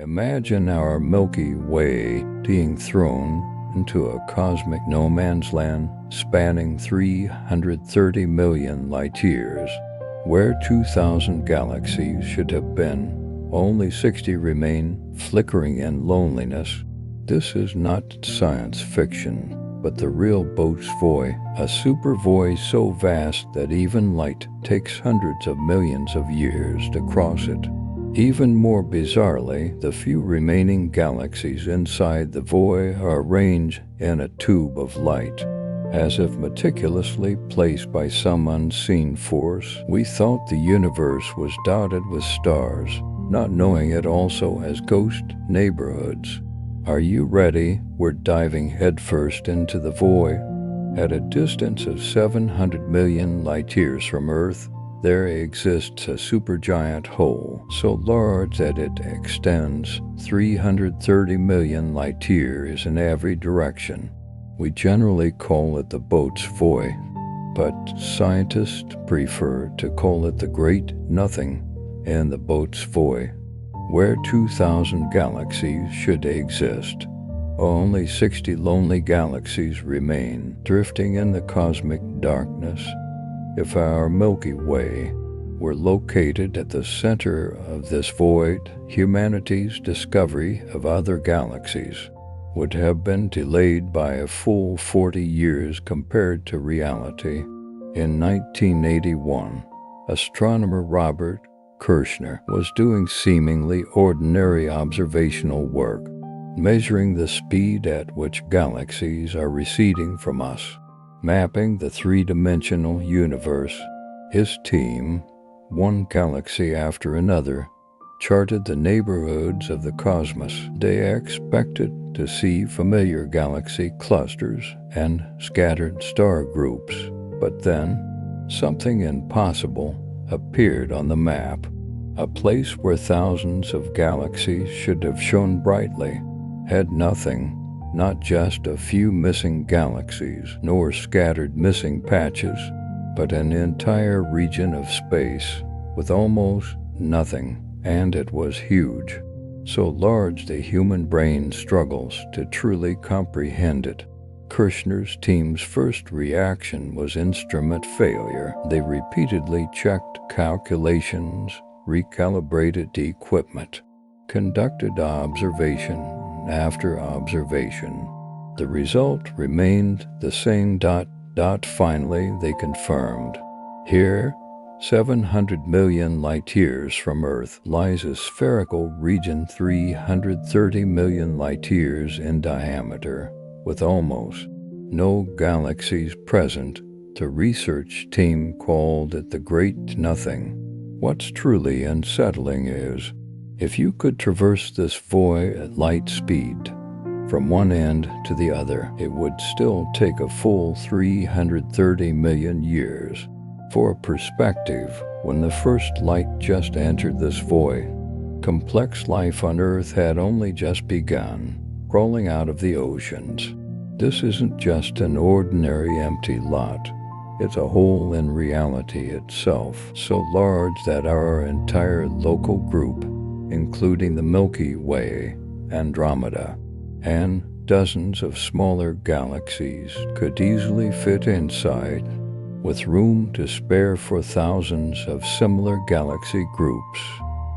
Imagine our Milky Way being thrown into a cosmic no man's land spanning 330 million light years. Where 2,000 galaxies should have been, only 60 remain, flickering in loneliness. This is not science fiction, but the real boat's void, a super void so vast that even light takes hundreds of millions of years to cross it. Even more bizarrely, the few remaining galaxies inside the void are arranged in a tube of light, as if meticulously placed by some unseen force. We thought the universe was dotted with stars, not knowing it also has ghost neighborhoods. Are you ready? We're diving headfirst into the void. At a distance of 700 million light-years from Earth, there exists a supergiant hole so large that it extends 330 million light-years in every direction. We generally call it the boat's void, but scientists prefer to call it the Great Nothing and the boat's void. Where 2,000 galaxies should exist, only 60 lonely galaxies remain, drifting in the cosmic darkness. If our Milky Way were located at the center of this void, humanity's discovery of other galaxies would have been delayed by a full 40 years compared to reality. In 1981, astronomer Robert Kirshner was doing seemingly ordinary observational work, measuring the speed at which galaxies are receding from us, mapping the three-dimensional universe. His team, one galaxy after another, charted the neighborhoods of the cosmos. They expected to see familiar galaxy clusters and scattered star groups, but then something impossible appeared on the map. A place where thousands of galaxies should have shone brightly had nothing, not just a few missing galaxies, nor scattered missing patches, but an entire region of space with almost nothing, and it was huge, so large the human brain struggles to truly comprehend it. Kirshner's team's first reaction was instrument failure. They repeatedly checked calculations, recalibrated equipment, conducted observation after observation. The result remained the same. Finally, they confirmed. Here, 700 million light-years from Earth, lies a spherical region 330 million light-years in diameter, with almost no galaxies present. The research team called it the Great Nothing. What's truly unsettling is, if you could traverse this void at light speed, from one end to the other, it would still take a full 330 million years. For perspective, when the first light just entered this void, complex life on Earth had only just begun, crawling out of the oceans. This isn't just an ordinary empty lot. It's a hole in reality itself, so large that our entire local group, including the Milky Way, Andromeda, and dozens of smaller galaxies, could easily fit inside, with room to spare for thousands of similar galaxy groups.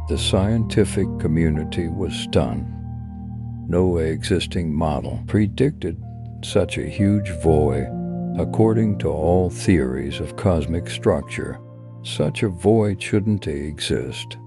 The scientific community was stunned. No existing model predicted such a huge void. According to all theories of cosmic structure, such a void shouldn't exist,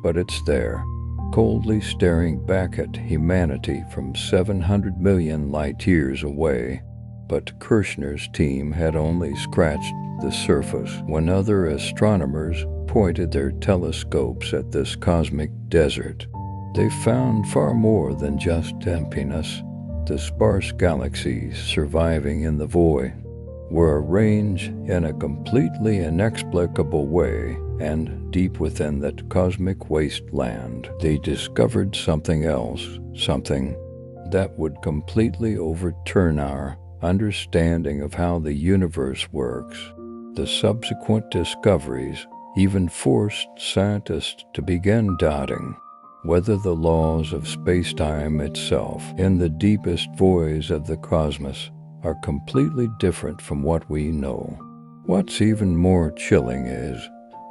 but it's there, coldly staring back at humanity from 700 million light-years away. But Kirshner's team had only scratched the surface when other astronomers pointed their telescopes at this cosmic desert. They found far more than just emptiness. The sparse galaxies surviving in the void were arranged in a completely inexplicable way, and deep within that cosmic wasteland, they discovered something else, something that would completely overturn our understanding of how the universe works. The subsequent discoveries even forced scientists to begin doubting whether the laws of space-time itself in the deepest voids of the cosmos are completely different from what we know. What's even more chilling is,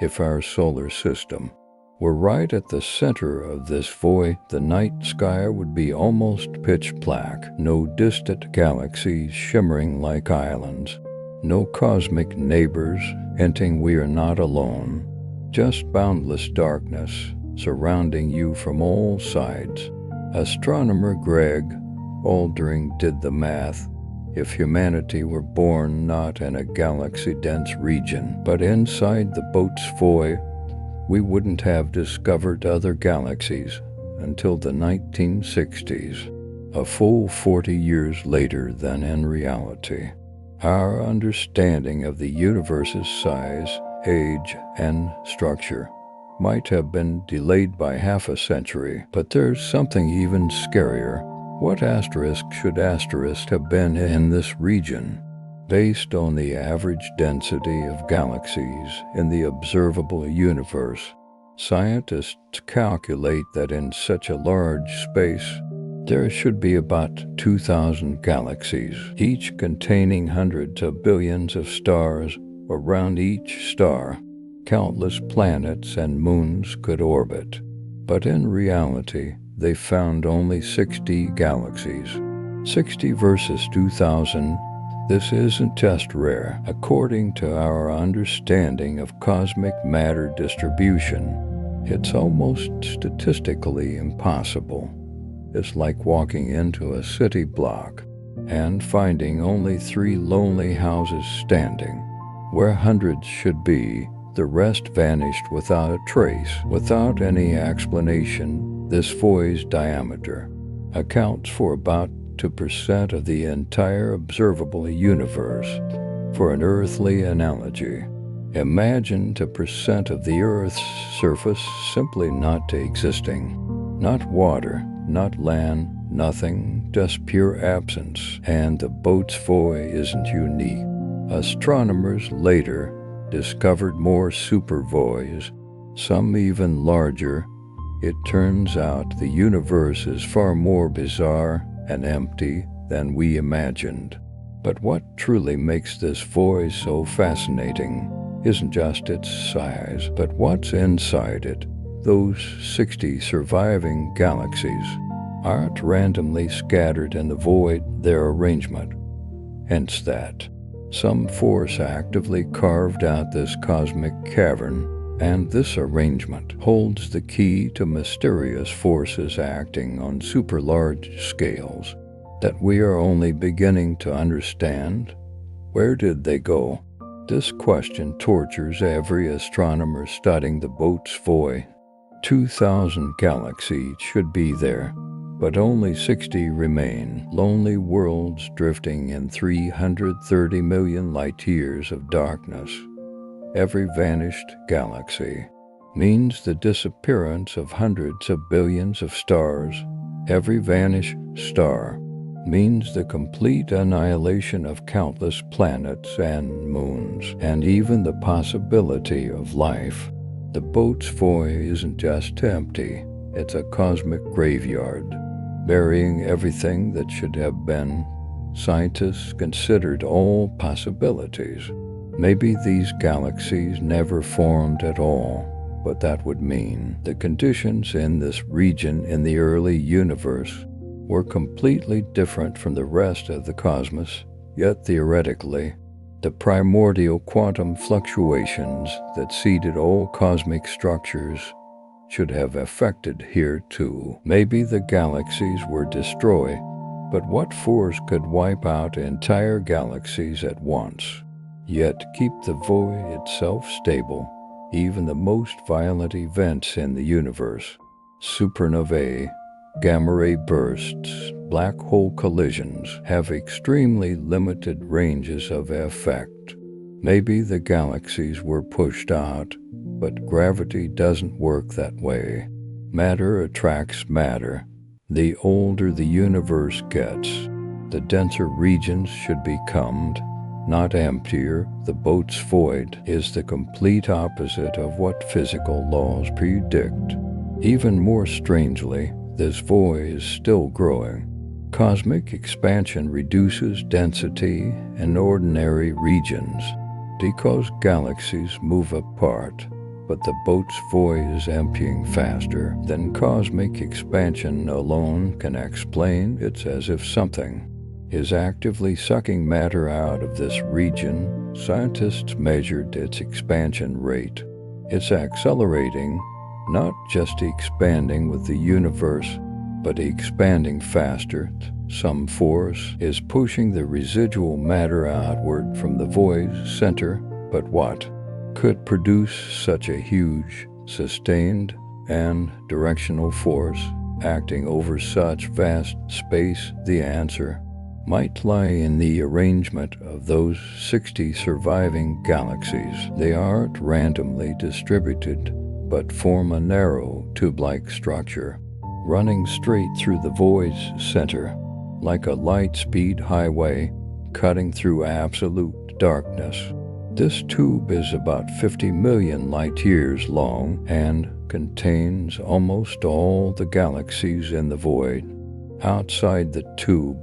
if our solar system were right at the center of this void, the night sky would be almost pitch black, no distant galaxies shimmering like islands, no cosmic neighbors hinting we are not alone, just boundless darkness surrounding you from all sides. Astronomer Greg Aldring did the math. If humanity were born not in a galaxy-dense region, but inside the boat's void, we wouldn't have discovered other galaxies until the 1960s, a full 40 years later than in reality. Our understanding of the universe's size, age, and structure might have been delayed by half a century, but there's something even scarier. What asterisk should asterisk have been in this region? Based on the average density of galaxies in the observable universe, scientists calculate that in such a large space, there should be about 2,000 galaxies, each containing hundreds of billions of stars. Around each star, countless planets and moons could orbit. But in reality, they found only 60 galaxies. 60 versus 2,000. This isn't just rare. According to our understanding of cosmic matter distribution, it's almost statistically impossible. It's like walking into a city block and finding only 3 lonely houses standing. Where hundreds should be, the rest vanished without a trace. Without any explanation, this void's diameter accounts for about 2% of the entire observable universe. For an earthly analogy, imagine 2% of the Earth's surface simply not existing. Not water, not land, nothing, just pure absence. And the boat's void isn't unique. Astronomers later discovered more supervoids, some even larger. It turns out the universe is far more bizarre and empty than we imagined. But what truly makes this void so fascinating isn't just its size, but what's inside it. Those 60 surviving galaxies aren't randomly scattered in the void, their arrangement. Hence that some force actively carved out this cosmic cavern, and this arrangement holds the key to mysterious forces acting on super-large scales that we are only beginning to understand. Where did they go? This question tortures every astronomer studying the boat's void. 2,000 galaxies should be there, but only 60 remain, lonely worlds drifting in 330 million light-years of darkness. Every vanished galaxy means the disappearance of hundreds of billions of stars. Every vanished star means the complete annihilation of countless planets and moons, and even the possibility of life. The boat's void isn't just empty, it's a cosmic graveyard, burying everything that should have been. Scientists considered all possibilities. Maybe these galaxies never formed at all, but that would mean the conditions in this region in the early universe were completely different from the rest of the cosmos. Yet theoretically, the primordial quantum fluctuations that seeded all cosmic structures should have affected here too. Maybe the galaxies were destroyed, but what force could wipe out entire galaxies at once, yet keep the void itself stable? Even the most violent events in the universe, supernovae, gamma-ray bursts, black hole collisions, have extremely limited ranges of effect. Maybe the galaxies were pushed out, but gravity doesn't work that way. Matter attracts matter. The older the universe gets, the denser regions should become, not emptier. The boat's void is the complete opposite of what physical laws predict. Even more strangely, this void is still growing. Cosmic expansion reduces density in ordinary regions because galaxies move apart, but the boat's void is emptying faster than cosmic expansion alone can explain. It's as if something is actively sucking matter out of this region. Scientists measured its expansion rate. It's accelerating, not just expanding with the universe, but expanding faster. Some force is pushing the residual matter outward from the void's center. But what could produce such a huge, sustained, and directional force acting over such vast space? The answer might lie in the arrangement of those 60 surviving galaxies. They aren't randomly distributed, but form a narrow, tube-like structure, running straight through the void's center, like a light-speed highway cutting through absolute darkness. This tube is about 50 million light-years long and contains almost all the galaxies in the void. Outside the tube,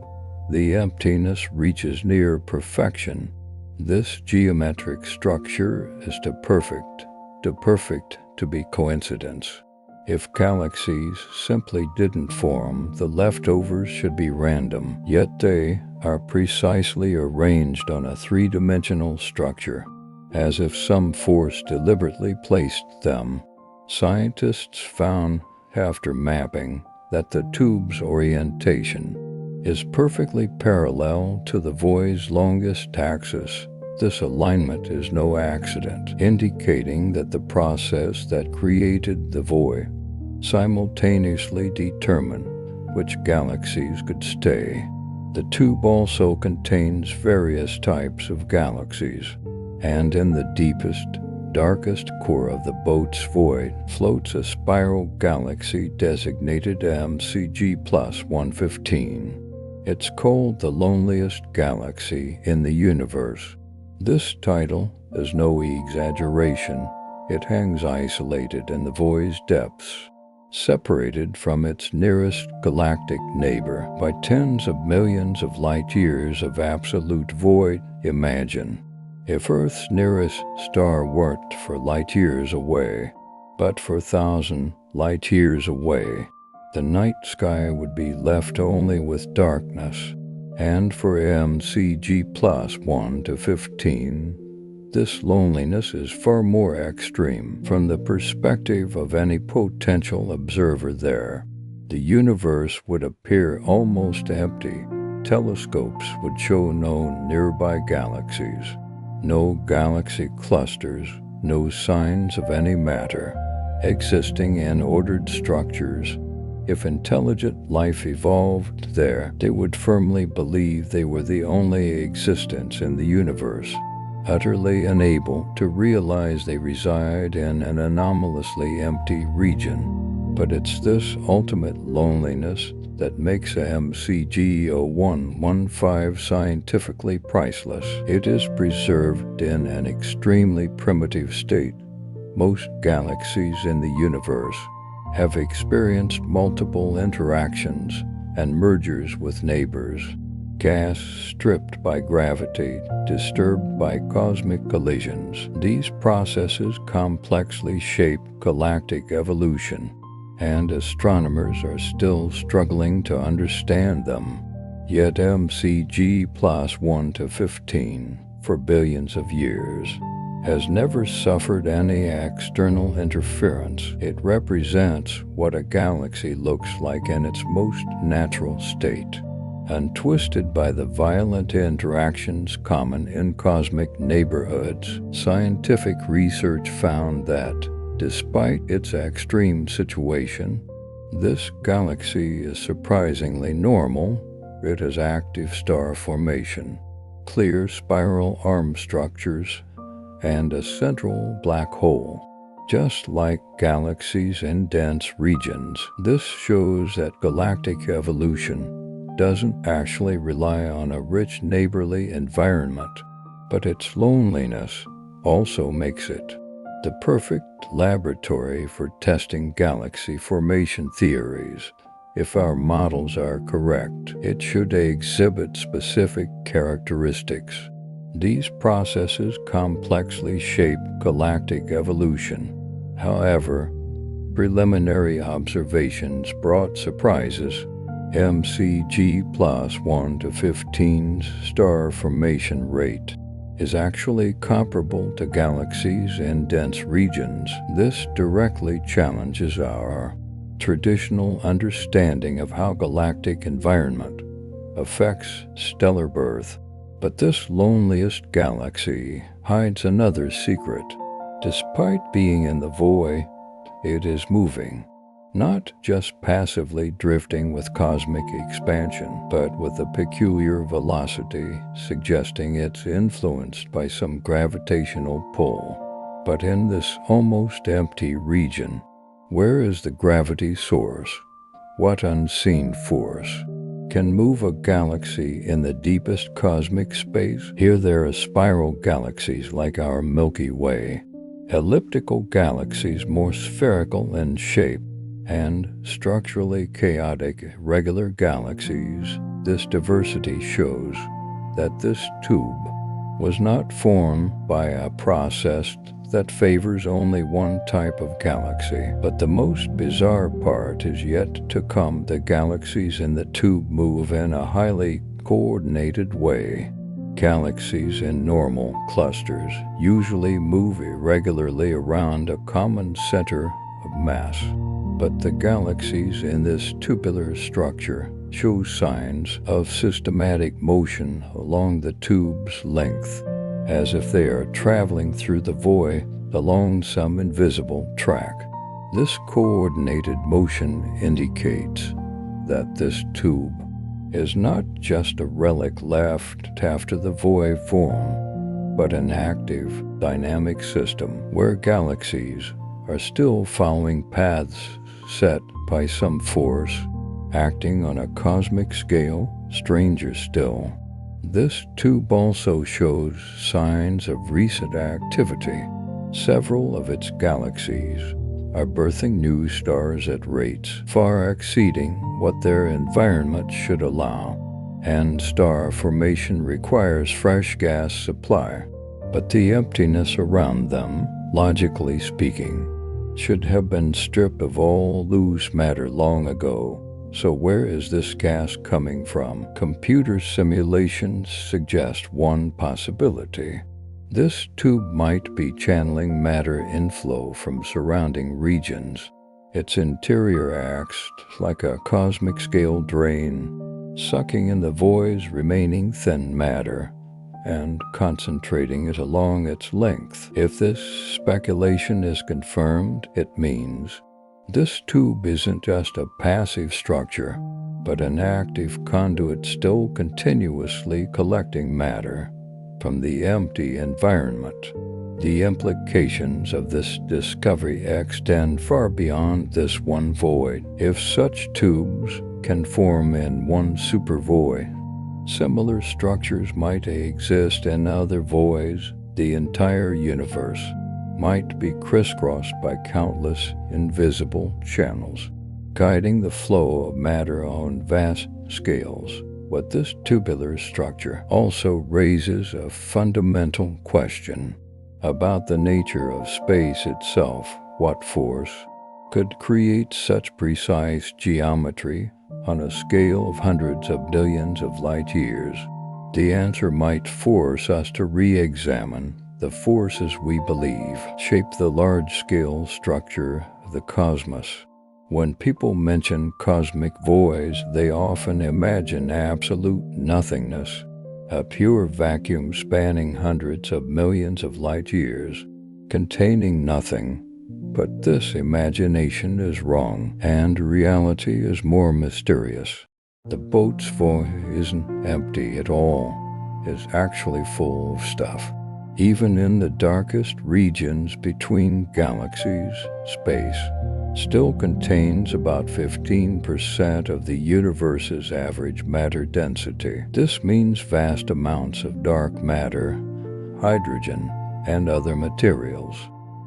the emptiness reaches near perfection. This geometric structure is too perfect to be coincidence. If galaxies simply didn't form, the leftovers should be random, yet they are precisely arranged on a three-dimensional structure, as if some force deliberately placed them. Scientists found, after mapping, that the tube's orientation is perfectly parallel to the void's longest axis. This alignment is no accident, indicating that the process that created the void simultaneously determined which galaxies could stay. The tube also contains various types of galaxies, and in the deepest, darkest core of the boat's void floats a spiral galaxy designated MCG plus 115. It's called the loneliest galaxy in the universe. This title is no exaggeration. It hangs isolated in the void's depths, separated from its nearest galactic neighbor by tens of millions of light-years of absolute void. Imagine if Earth's nearest star weren't for light-years away, but for 1,000 light-years away. The night sky would be left only with darkness. And for MCG plus 1 to 15, this loneliness is far more extreme from the perspective of any potential observer there. The universe would appear almost empty. Telescopes would show no nearby galaxies, no galaxy clusters, no signs of any matter existing in ordered structures. If intelligent life evolved there, they would firmly believe they were the only existence in the universe, utterly unable to realize they reside in an anomalously empty region. But it's this ultimate loneliness that makes a MCG 0115 scientifically priceless. It is preserved in an extremely primitive state. Most galaxies in the universe have experienced multiple interactions and mergers with neighbors. Gas stripped by gravity, disturbed by cosmic collisions. These processes complexly shape galactic evolution, and astronomers are still struggling to understand them. Yet MCG plus 1 to 15, for billions of years, has never suffered any external interference. It represents what a galaxy looks like in its most natural state, untwisted by the violent interactions common in cosmic neighborhoods. Scientific research found that, despite its extreme situation, this galaxy is surprisingly normal. It has active star formation, clear spiral arm structures, and a central black hole, just like galaxies in dense regions. This shows that galactic evolution doesn't actually rely on a rich neighborly environment, but its loneliness also makes it. the perfect laboratory for testing galaxy formation theories. If our models are correct, it should exhibit specific characteristics. These processes complexly shape galactic evolution. However, preliminary observations brought surprises. MCG plus 1 to 15's star formation rate is actually comparable to galaxies in dense regions. This directly challenges our traditional understanding of how galactic environment affects stellar birth. But this loneliest galaxy hides another secret. Despite being in the void, it is moving, not just passively drifting with cosmic expansion, but with a peculiar velocity, suggesting it's influenced by some gravitational pull. But in this almost empty region, where is the gravity source? What unseen force can move a galaxy in the deepest cosmic space? Here there are spiral galaxies like our Milky Way, elliptical galaxies more spherical in shape, and structurally chaotic regular galaxies. This diversity shows that this tube was not formed by a process that favors only one type of galaxy. But the most bizarre part is yet to come. The galaxies in the tube move in a highly coordinated way. Galaxies in normal clusters usually move irregularly around a common center of mass. But the galaxies in this tubular structure show signs of systematic motion along the tube's length, as if they are traveling through the void along some invisible track. This coordinated motion indicates that this tube is not just a relic left after the void form, but an active, dynamic system where galaxies are still following paths set by some force, acting on a cosmic scale. Stranger still, this tube also shows signs of recent activity. Several of its galaxies are birthing new stars at rates far exceeding what their environment should allow, and star formation requires fresh gas supply. But the emptiness around them, logically speaking, should have been stripped of all loose matter long ago. So where is this gas coming from? Computer simulations suggest one possibility. This tube might be channeling matter inflow from surrounding regions. Its interior acts like a cosmic scale drain, sucking in the void's remaining thin matter and concentrating it along its length. If this speculation is confirmed, it means this tube isn't just a passive structure, but an active conduit still continuously collecting matter from the empty environment. The implications of this discovery extend far beyond this one void. If such tubes can form in one supervoid, similar structures might exist in other voids. The entire universe might be crisscrossed by countless invisible channels, guiding the flow of matter on vast scales. But this tubular structure also raises a fundamental question about the nature of space itself. What force could create such precise geometry on a scale of hundreds of billions of light years? The answer might force us to re-examine the forces we believe shape the large-scale structure of the cosmos. When people mention cosmic voids, they often imagine absolute nothingness, a pure vacuum spanning hundreds of millions of light years, containing nothing. But this imagination is wrong, and reality is more mysterious. The boat's void isn't empty at all. It's actually full of stuff. Even in the darkest regions between galaxies, space still contains about 15% of the universe's average matter density. This means vast amounts of dark matter, hydrogen, and other materials.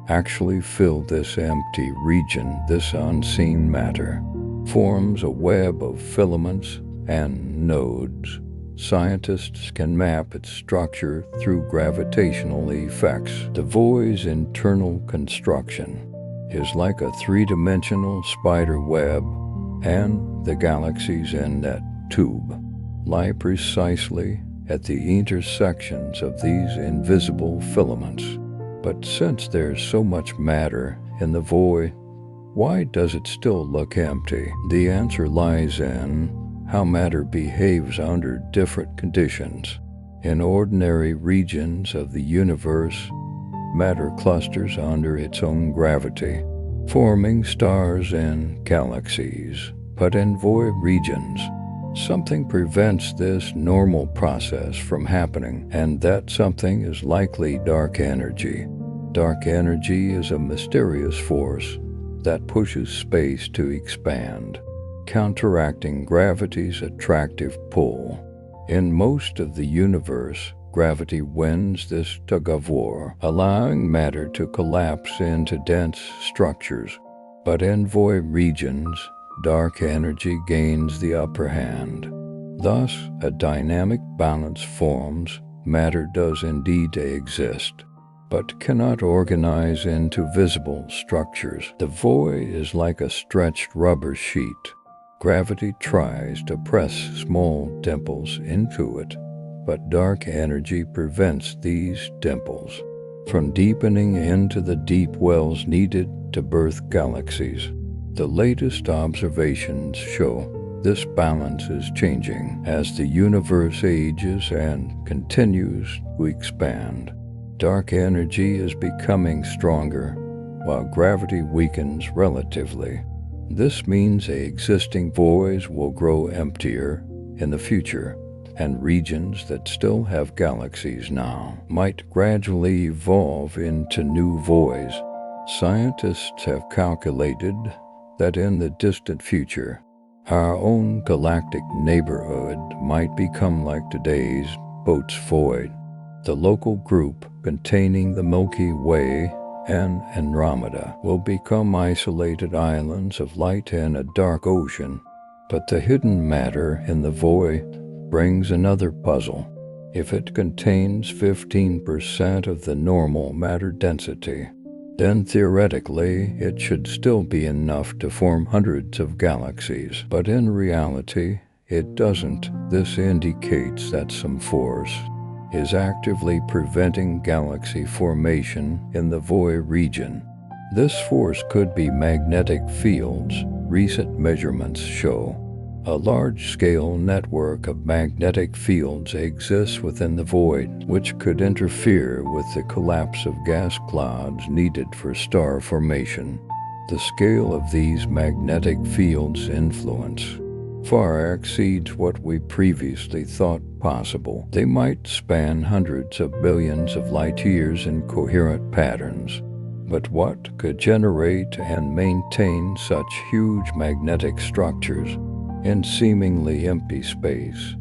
actually fill this empty region. This unseen matter forms a web of filaments and nodes. Scientists can map its structure through gravitational effects. The void's internal construction is like a three-dimensional spider web, and the galaxies in that tube lie precisely at the intersections of these invisible filaments. But since there's so much matter in the void, why does it still look empty? The answer lies in how matter behaves under different conditions. In ordinary regions of the universe, matter clusters under its own gravity, forming stars and galaxies. But in void regions, something prevents this normal process from happening, and that something is likely dark energy. Dark energy is a mysterious force that pushes space to expand, counteracting gravity's attractive pull. In most of the universe, gravity wins this tug-of-war, allowing matter to collapse into dense structures. But in void regions, dark energy gains the upper hand. Thus, a dynamic balance forms. Matter does indeed exist, but cannot organize into visible structures. The void is like a stretched rubber sheet. Gravity tries to press small dimples into it, but dark energy prevents these dimples from deepening into the deep wells needed to birth galaxies. The latest observations show this balance is changing as the universe ages and continues to expand. Dark energy is becoming stronger, while gravity weakens relatively. This means existing voids will grow emptier in the future, and regions that still have galaxies now might gradually evolve into new voids. Scientists have calculated that in the distant future, our own galactic neighborhood might become like today's Boat's void. The local group containing the Milky Way and Andromeda will become isolated islands of light in a dark ocean. But the hidden matter in the void brings another puzzle. If it contains 15% of the normal matter density, then theoretically it should still be enough to form hundreds of galaxies. But in reality, it doesn't. This indicates that some force is actively preventing galaxy formation in the void region. This force could be magnetic fields. Recent measurements show a large-scale network of magnetic fields exists within the void, which could interfere with the collapse of gas clouds needed for star formation. The scale of these magnetic fields' influence far exceeds what we previously thought possible. They might span hundreds of billions of light years in coherent patterns. But what could generate and maintain such huge magnetic structures in seemingly empty space?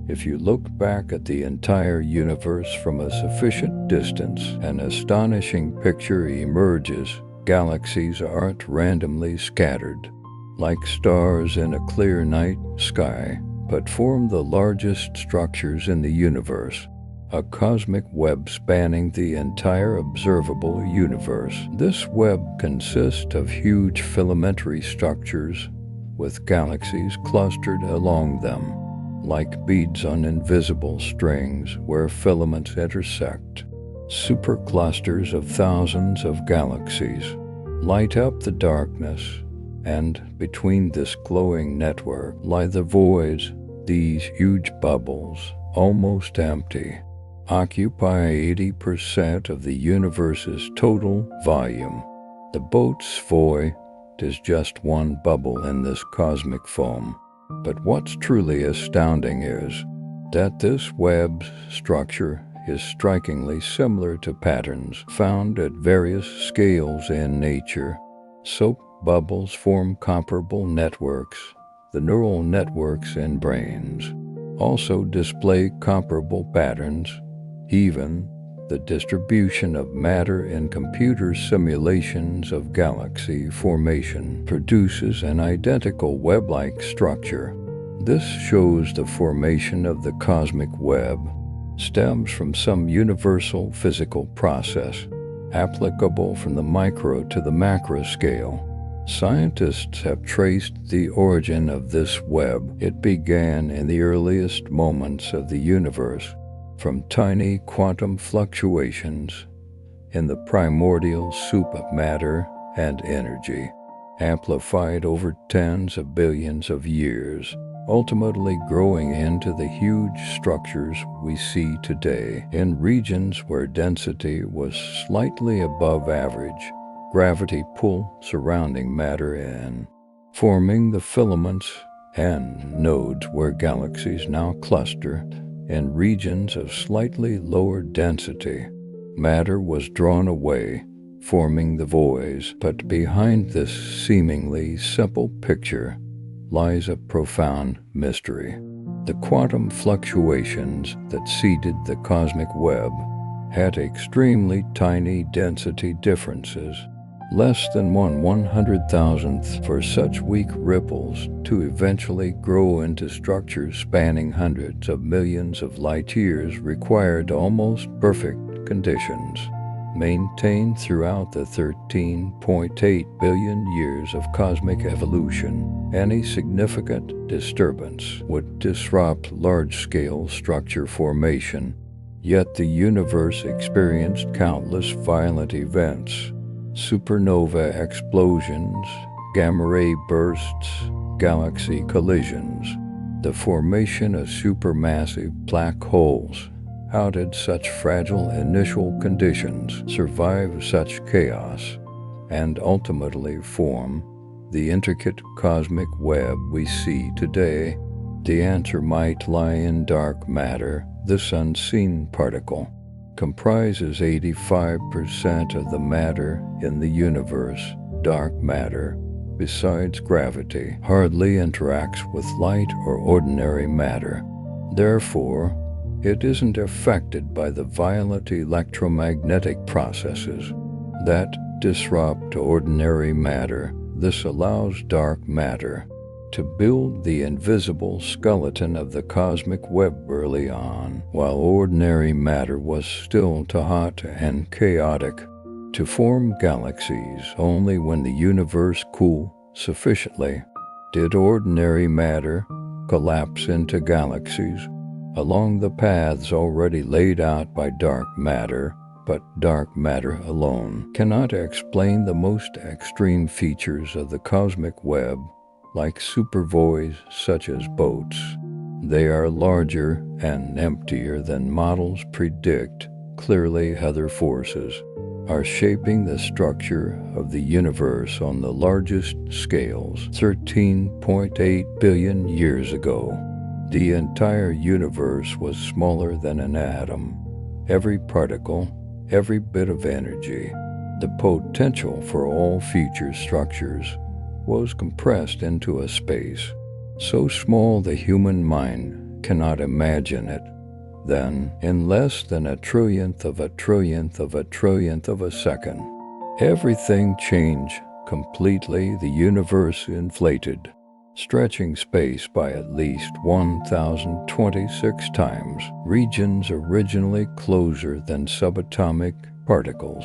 If you look back at the entire universe from a sufficient distance, an astonishing picture emerges. Galaxies aren't randomly scattered like stars in a clear night sky, but form the largest structures in the universe, a cosmic web spanning the entire observable universe. This web consists of huge filamentary structures with galaxies clustered along them, like beads on invisible strings where filaments intersect. Superclusters of thousands of galaxies light up the darkness, and between this glowing network lie the voids. These huge bubbles, almost empty, occupy 80% of the universe's total volume. The Boat's void is just one bubble in this cosmic foam. But what's truly astounding is that this web's structure is strikingly similar to patterns found at various scales in nature. Soap bubbles form comparable networks. The neural networks in brains also display comparable patterns. Even the distribution of matter in computer simulations of galaxy formation produces an identical web-like structure. This shows the formation of the cosmic web stems from some universal physical process, applicable from the micro to the macro scale. Scientists have traced the origin of this web. It began in the earliest moments of the universe, from tiny quantum fluctuations in the primordial soup of matter and energy, amplified over tens of billions of years, ultimately growing into the huge structures we see today. In regions where density was slightly above average, gravity pull surrounding matter in, forming the filaments and nodes where galaxies now cluster. In regions of slightly lower density, matter was drawn away, forming the voids. But behind this seemingly simple picture lies a profound mystery. The quantum fluctuations that seeded the cosmic web had extremely tiny density differences, less than 1/100,000th. For such weak ripples to eventually grow into structures spanning hundreds of millions of light years required almost perfect conditions, maintained throughout the 13.8 billion years of cosmic evolution. Any significant disturbance would disrupt large-scale structure formation, yet the universe experienced countless violent events: supernova explosions, gamma-ray bursts, galaxy collisions. The formation of supermassive black holes. How did such fragile initial conditions survive such chaos and ultimately form the intricate cosmic web we see today? The answer might lie in dark matter. This unseen particle comprises 85% of the matter in the universe. Dark matter, besides gravity, hardly interacts with light or ordinary matter. Therefore, it isn't affected by the violent electromagnetic processes that disrupt ordinary matter. This allows dark matter to build the invisible skeleton of the cosmic web early on, while ordinary matter was still too hot and chaotic to form galaxies. Only when the universe cooled sufficiently did ordinary matter collapse into galaxies along the paths already laid out by dark matter. But dark matter alone cannot explain the most extreme features of the cosmic web, like supervoids such as boats. They are larger and emptier than models predict. Clearly, other forces are shaping the structure of the universe on the largest scales. 13.8 billion years ago, the entire universe was smaller than an atom. Every particle, every bit of energy, the potential for all future structures, was compressed into a space so small the human mind cannot imagine it. Then, in less than a trillionth of a trillionth of a trillionth of a second, everything changed completely. The universe inflated, stretching space by at least 1,026 times. Regions originally closer than subatomic particles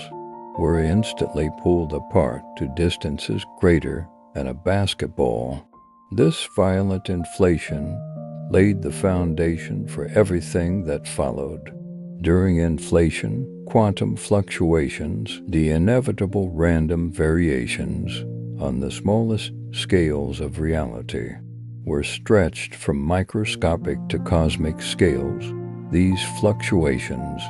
were instantly pulled apart to distances greater than a basketball. This violent inflation laid the foundation for everything that followed. During inflation, quantum fluctuations, the inevitable random variations on the smallest scales of reality, were stretched from microscopic to cosmic scales. These fluctuations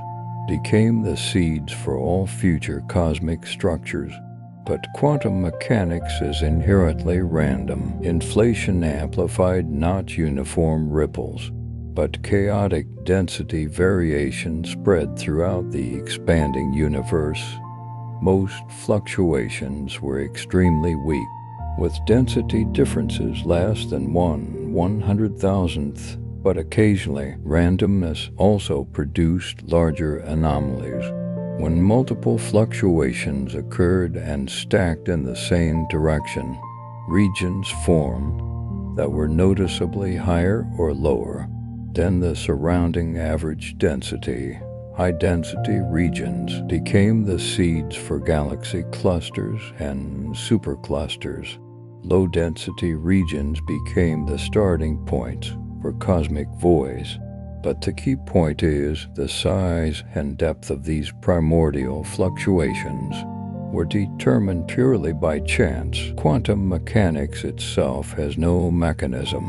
became the seeds for all future cosmic structures. But quantum mechanics is inherently random. Inflation amplified not uniform ripples, but chaotic density variations spread throughout the expanding universe. Most fluctuations were extremely weak, with density differences less than 1/100,000th. but occasionally randomness also produced larger anomalies. When multiple fluctuations occurred and stacked in the same direction, regions formed that were noticeably higher or lower than the surrounding average density. High-density regions became the seeds for galaxy clusters and superclusters. Low-density regions became the starting points for cosmic voids. But the key point is the size and depth of these primordial fluctuations were determined purely by chance. Quantum mechanics itself has no mechanism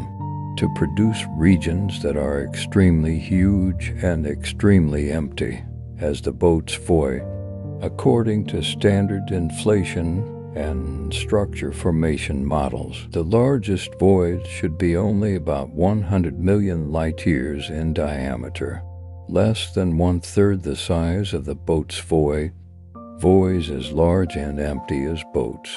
to produce regions that are extremely huge and extremely empty, as the boat's void. According to standard inflation and structure formation models, the largest void should be only about 100 million light-years in diameter, less than one-third the size of the boat's void. Voids as large and empty as boats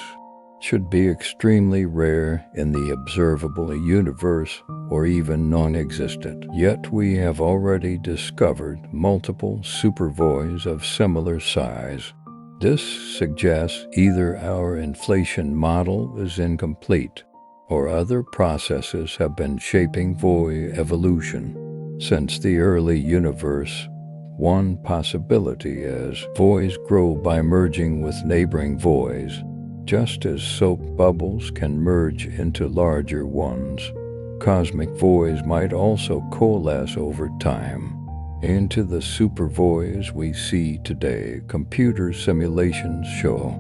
should be extremely rare in the observable universe or even non-existent. Yet we have already discovered multiple supervoids of similar size. This suggests either our inflation model is incomplete or other processes have been shaping void evolution since the early universe. One possibility is voids grow by merging with neighboring voids, just as soap bubbles can merge into larger ones. Cosmic voids might also coalesce over time into the supervoids we see today. Computer simulations show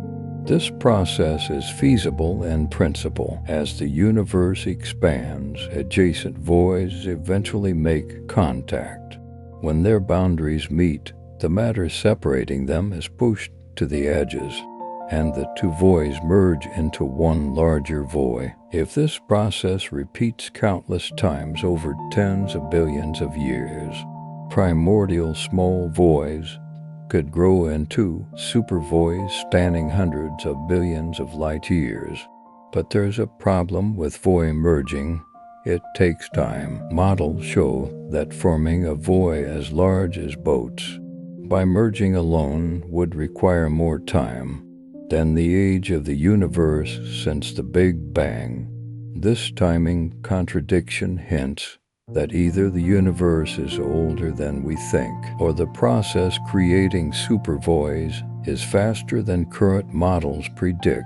this process is feasible in principle. As the universe expands, adjacent voids eventually make contact. When their boundaries meet, the matter separating them is pushed to the edges, and the two voids merge into one larger void. If this process repeats countless times over tens of billions of years, primordial small voids could grow into supervoids spanning hundreds of billions of light years. But there's a problem with void merging. It takes time. Models show that forming a void as large as boats by merging alone would require more time than the age of the universe since the Big Bang. This timing contradiction hints that either the universe is older than we think, or the process creating supervoids is faster than current models predict.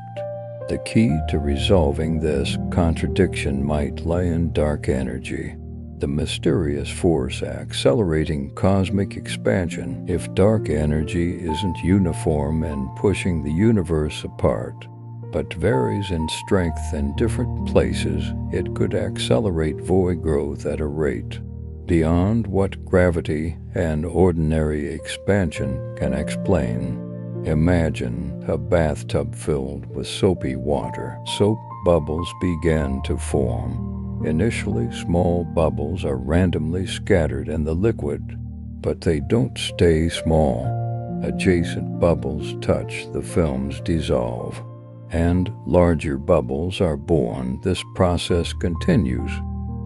The key to resolving this contradiction might lie in dark energy, the mysterious force accelerating cosmic expansion. If dark energy isn't uniform in pushing the universe apart, but varies in strength in different places, it could accelerate void growth at a rate beyond what gravity and ordinary expansion can explain. Imagine a bathtub filled with soapy water. Soap bubbles begin to form. Initially, small bubbles are randomly scattered in the liquid, but they don't stay small. Adjacent bubbles touch, the films dissolve, and larger bubbles are born. This process continues.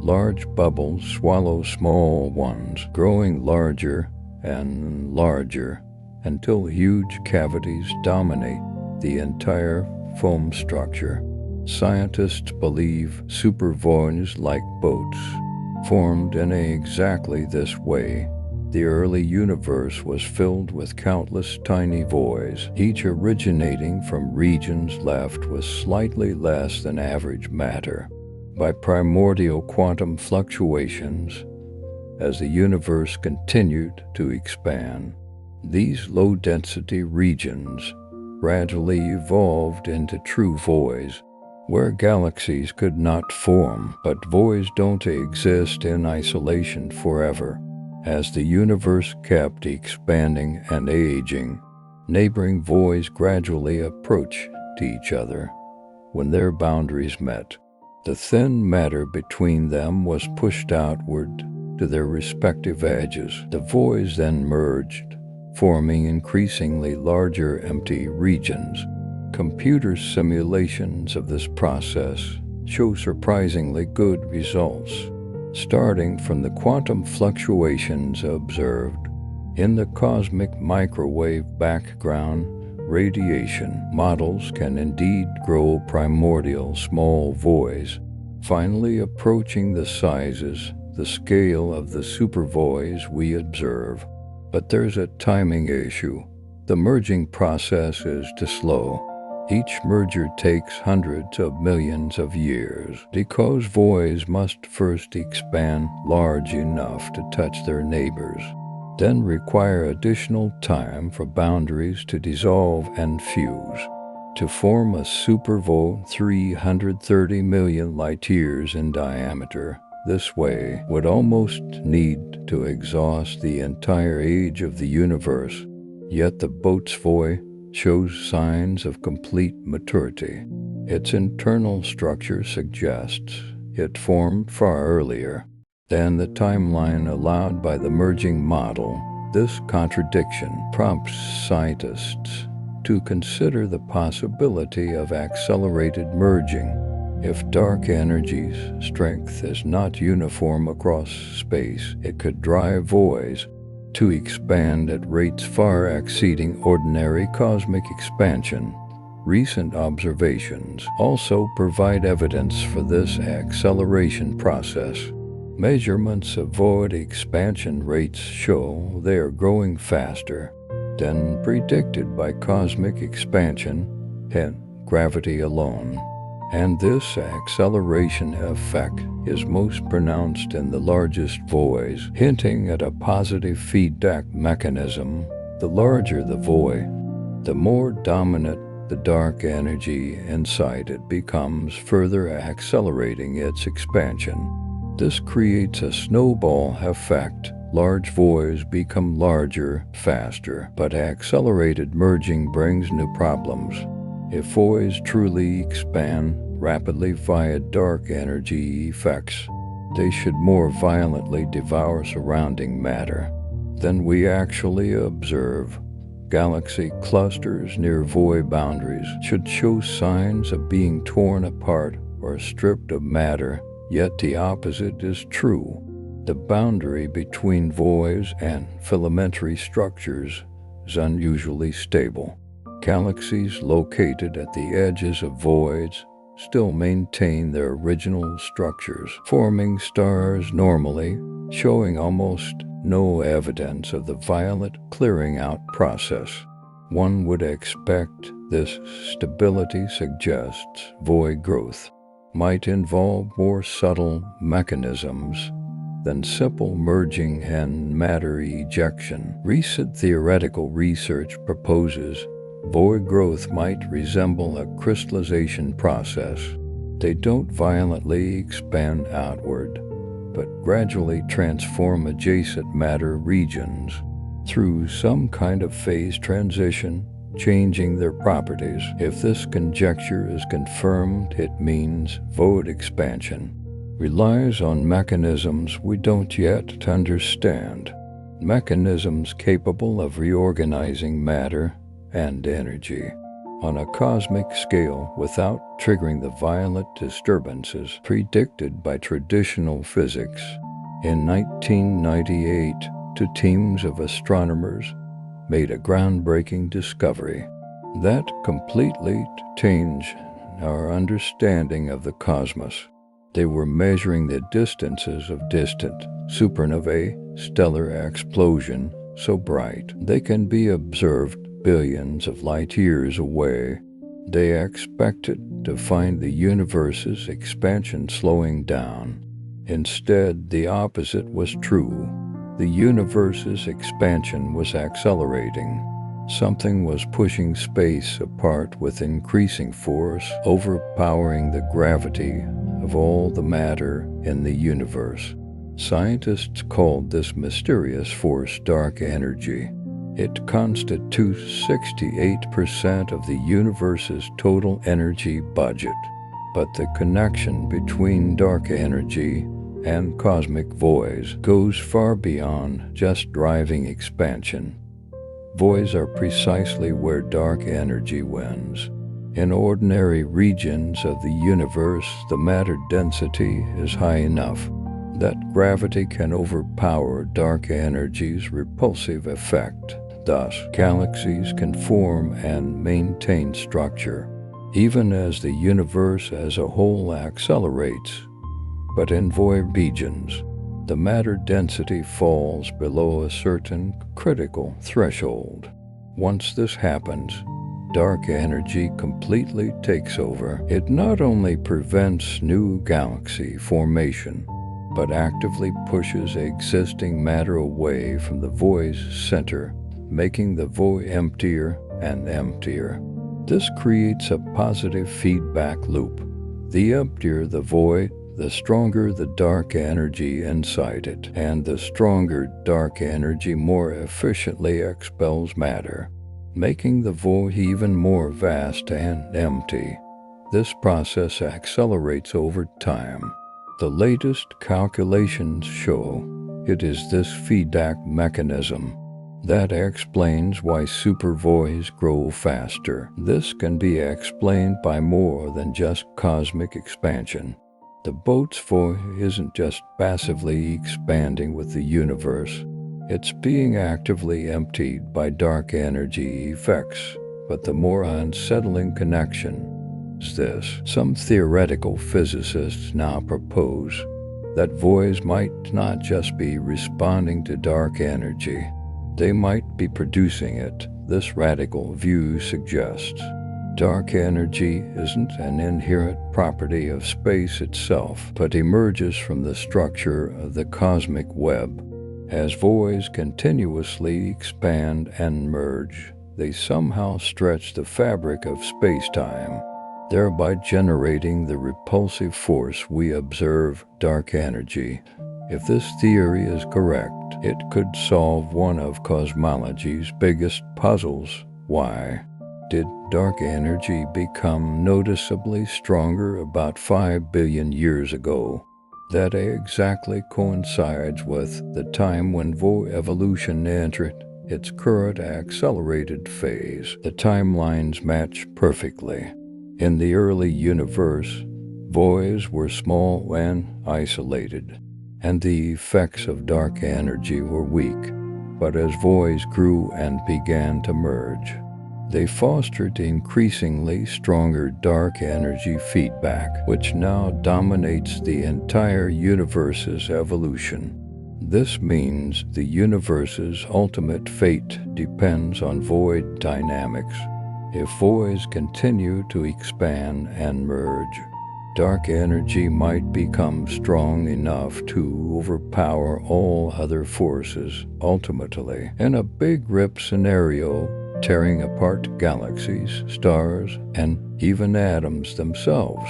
Large bubbles swallow small ones, growing larger and larger until huge cavities dominate the entire foam structure. Scientists believe supervoids, like boats, formed in exactly this way. The early universe was filled with countless tiny voids, each originating from regions left with slightly less than average matter by primordial quantum fluctuations. As the universe continued to expand, these low-density regions gradually evolved into true voids, where galaxies could not form. But voids don't exist in isolation forever. As the universe kept expanding and aging, neighboring voids gradually approached each other. When their boundaries met, the thin matter between them was pushed outward to their respective edges. The voids then merged, forming increasingly larger empty regions. Computer simulations of this process show surprisingly good results. starting from the quantum fluctuations observed in the cosmic microwave background radiation. Models can indeed grow primordial small voids, finally approaching the sizes, the scale of the supervoids we observe. But there's a timing issue. The merging process is too slow. Each merger takes hundreds of millions of years because voids must first expand large enough to touch their neighbors, then require additional time for boundaries to dissolve and fuse. To form a supervoid 330 million light-years in diameter, this way would almost need to exhaust the entire age of the universe. Yet the boat's void shows signs of complete maturity. Its internal structure suggests it formed far earlier than the timeline allowed by the merging model. This contradiction prompts scientists to consider the possibility of accelerated merging. If dark energy's strength is not uniform across space, it could drive voids to expand at rates far exceeding ordinary cosmic expansion. Recent observations also provide evidence for this acceleration process. Measurements of void expansion rates show they are growing faster than predicted by cosmic expansion, hence gravity alone. And this acceleration effect is most pronounced in the largest voids, hinting at a positive feedback mechanism. The larger the void, the more dominant the dark energy inside it becomes, further accelerating its expansion. This creates a snowball effect. Large voids become larger faster, but accelerated merging brings new problems. If voids truly expand rapidly via dark energy effects, they should more violently devour surrounding matter than we actually observe. Galaxy clusters near void boundaries should show signs of being torn apart or stripped of matter, yet the opposite is true. The boundary between voids and filamentary structures is unusually stable. Galaxies located at the edges of voids still maintain their original structures, forming stars normally, showing almost no evidence of the violent clearing out process. One would expect this stability suggests void growth might involve more subtle mechanisms than simple merging and matter ejection. Recent theoretical research proposes void growth might resemble a crystallization process. They don't violently expand outward, but gradually transform adjacent matter regions through some kind of phase transition, changing their properties. If this conjecture is confirmed, it means void expansion relies on mechanisms we don't yet understand, mechanisms capable of reorganizing matter and energy on a cosmic scale without triggering the violent disturbances predicted by traditional physics. In 1998, two teams of astronomers made a groundbreaking discovery that completely changed our understanding of the cosmos. They were measuring the distances of distant supernovae, stellar explosion so bright they can be observed billions of light years away. They expected to find the universe's expansion slowing down. Instead, the opposite was true. The universe's expansion was accelerating. Something was pushing space apart with increasing force, overpowering the gravity of all the matter in the universe. Scientists called this mysterious force dark energy. It constitutes 68% of the universe's total energy budget. But the connection between dark energy and cosmic voids goes far beyond just driving expansion. Voids are precisely where dark energy wins. In ordinary regions of the universe, the matter density is high enough that gravity can overpower dark energy's repulsive effect. Thus, galaxies can form and maintain structure, even as the universe as a whole accelerates. But in void regions, the matter density falls below a certain critical threshold. Once this happens, dark energy completely takes over. It not only prevents new galaxy formation, but actively pushes existing matter away from the void's center, making the void emptier and emptier. This creates a positive feedback loop. The emptier the void, the stronger the dark energy inside it, and the stronger dark energy more efficiently expels matter, making the void even more vast and empty. This process accelerates over time. The latest calculations show it is this feedback mechanism that explains why supervoids grow faster. This can be explained by more than just cosmic expansion. The boat's void isn't just passively expanding with the universe. It's being actively emptied by dark energy effects. But the more unsettling connection is this. Some theoretical physicists now propose that voids might not just be responding to dark energy. They might be producing it. This radical view suggests dark energy isn't an inherent property of space itself, but emerges from the structure of the cosmic web. As voids continuously expand and merge, they somehow stretch the fabric of space-time, thereby generating the repulsive force we observe, dark energy. If this theory is correct, it could solve one of cosmology's biggest puzzles. Why did dark energy become noticeably stronger about 5 billion years ago? That exactly coincides with the time when void evolution entered its current accelerated phase. The timelines match perfectly. In the early universe, voids were small and isolated, and the effects of dark energy were weak. But as voids grew and began to merge, they fostered increasingly stronger dark energy feedback, which now dominates the entire universe's evolution. This means the universe's ultimate fate depends on void dynamics. If voids continue to expand and merge, dark energy might become strong enough to overpower all other forces, ultimately, in a big rip scenario, tearing apart galaxies, stars, and even atoms themselves.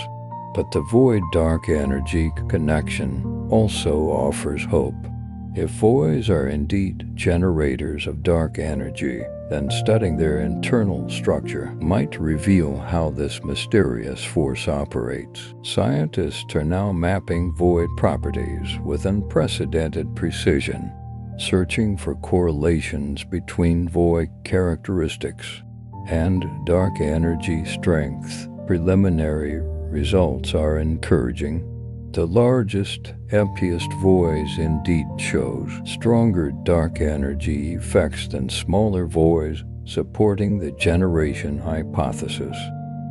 But the void-dark energy connection also offers hope. If voids are indeed generators of dark energy, then studying their internal structure might reveal how this mysterious force operates. Scientists are now mapping void properties with unprecedented precision, searching for correlations between void characteristics and dark energy strength. Preliminary results are encouraging. The largest, emptiest voids indeed shows stronger dark energy effects than smaller voids, supporting the generation hypothesis.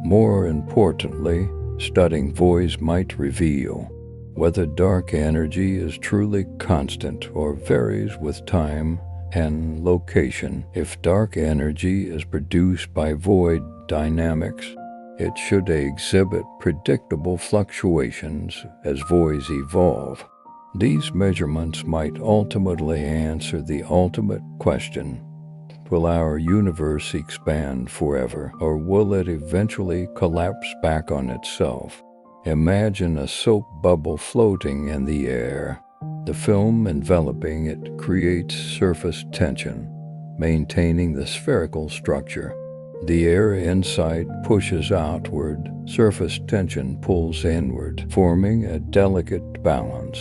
More importantly, studying voids might reveal whether dark energy is truly constant or varies with time and location. If dark energy is produced by void dynamics, it should exhibit predictable fluctuations as voids evolve. These measurements might ultimately answer the ultimate question: will our universe expand forever, or will it eventually collapse back on itself? Imagine a soap bubble floating in the air. The film enveloping it creates surface tension, maintaining the spherical structure. The air inside pushes outward, surface tension pulls inward, forming a delicate balance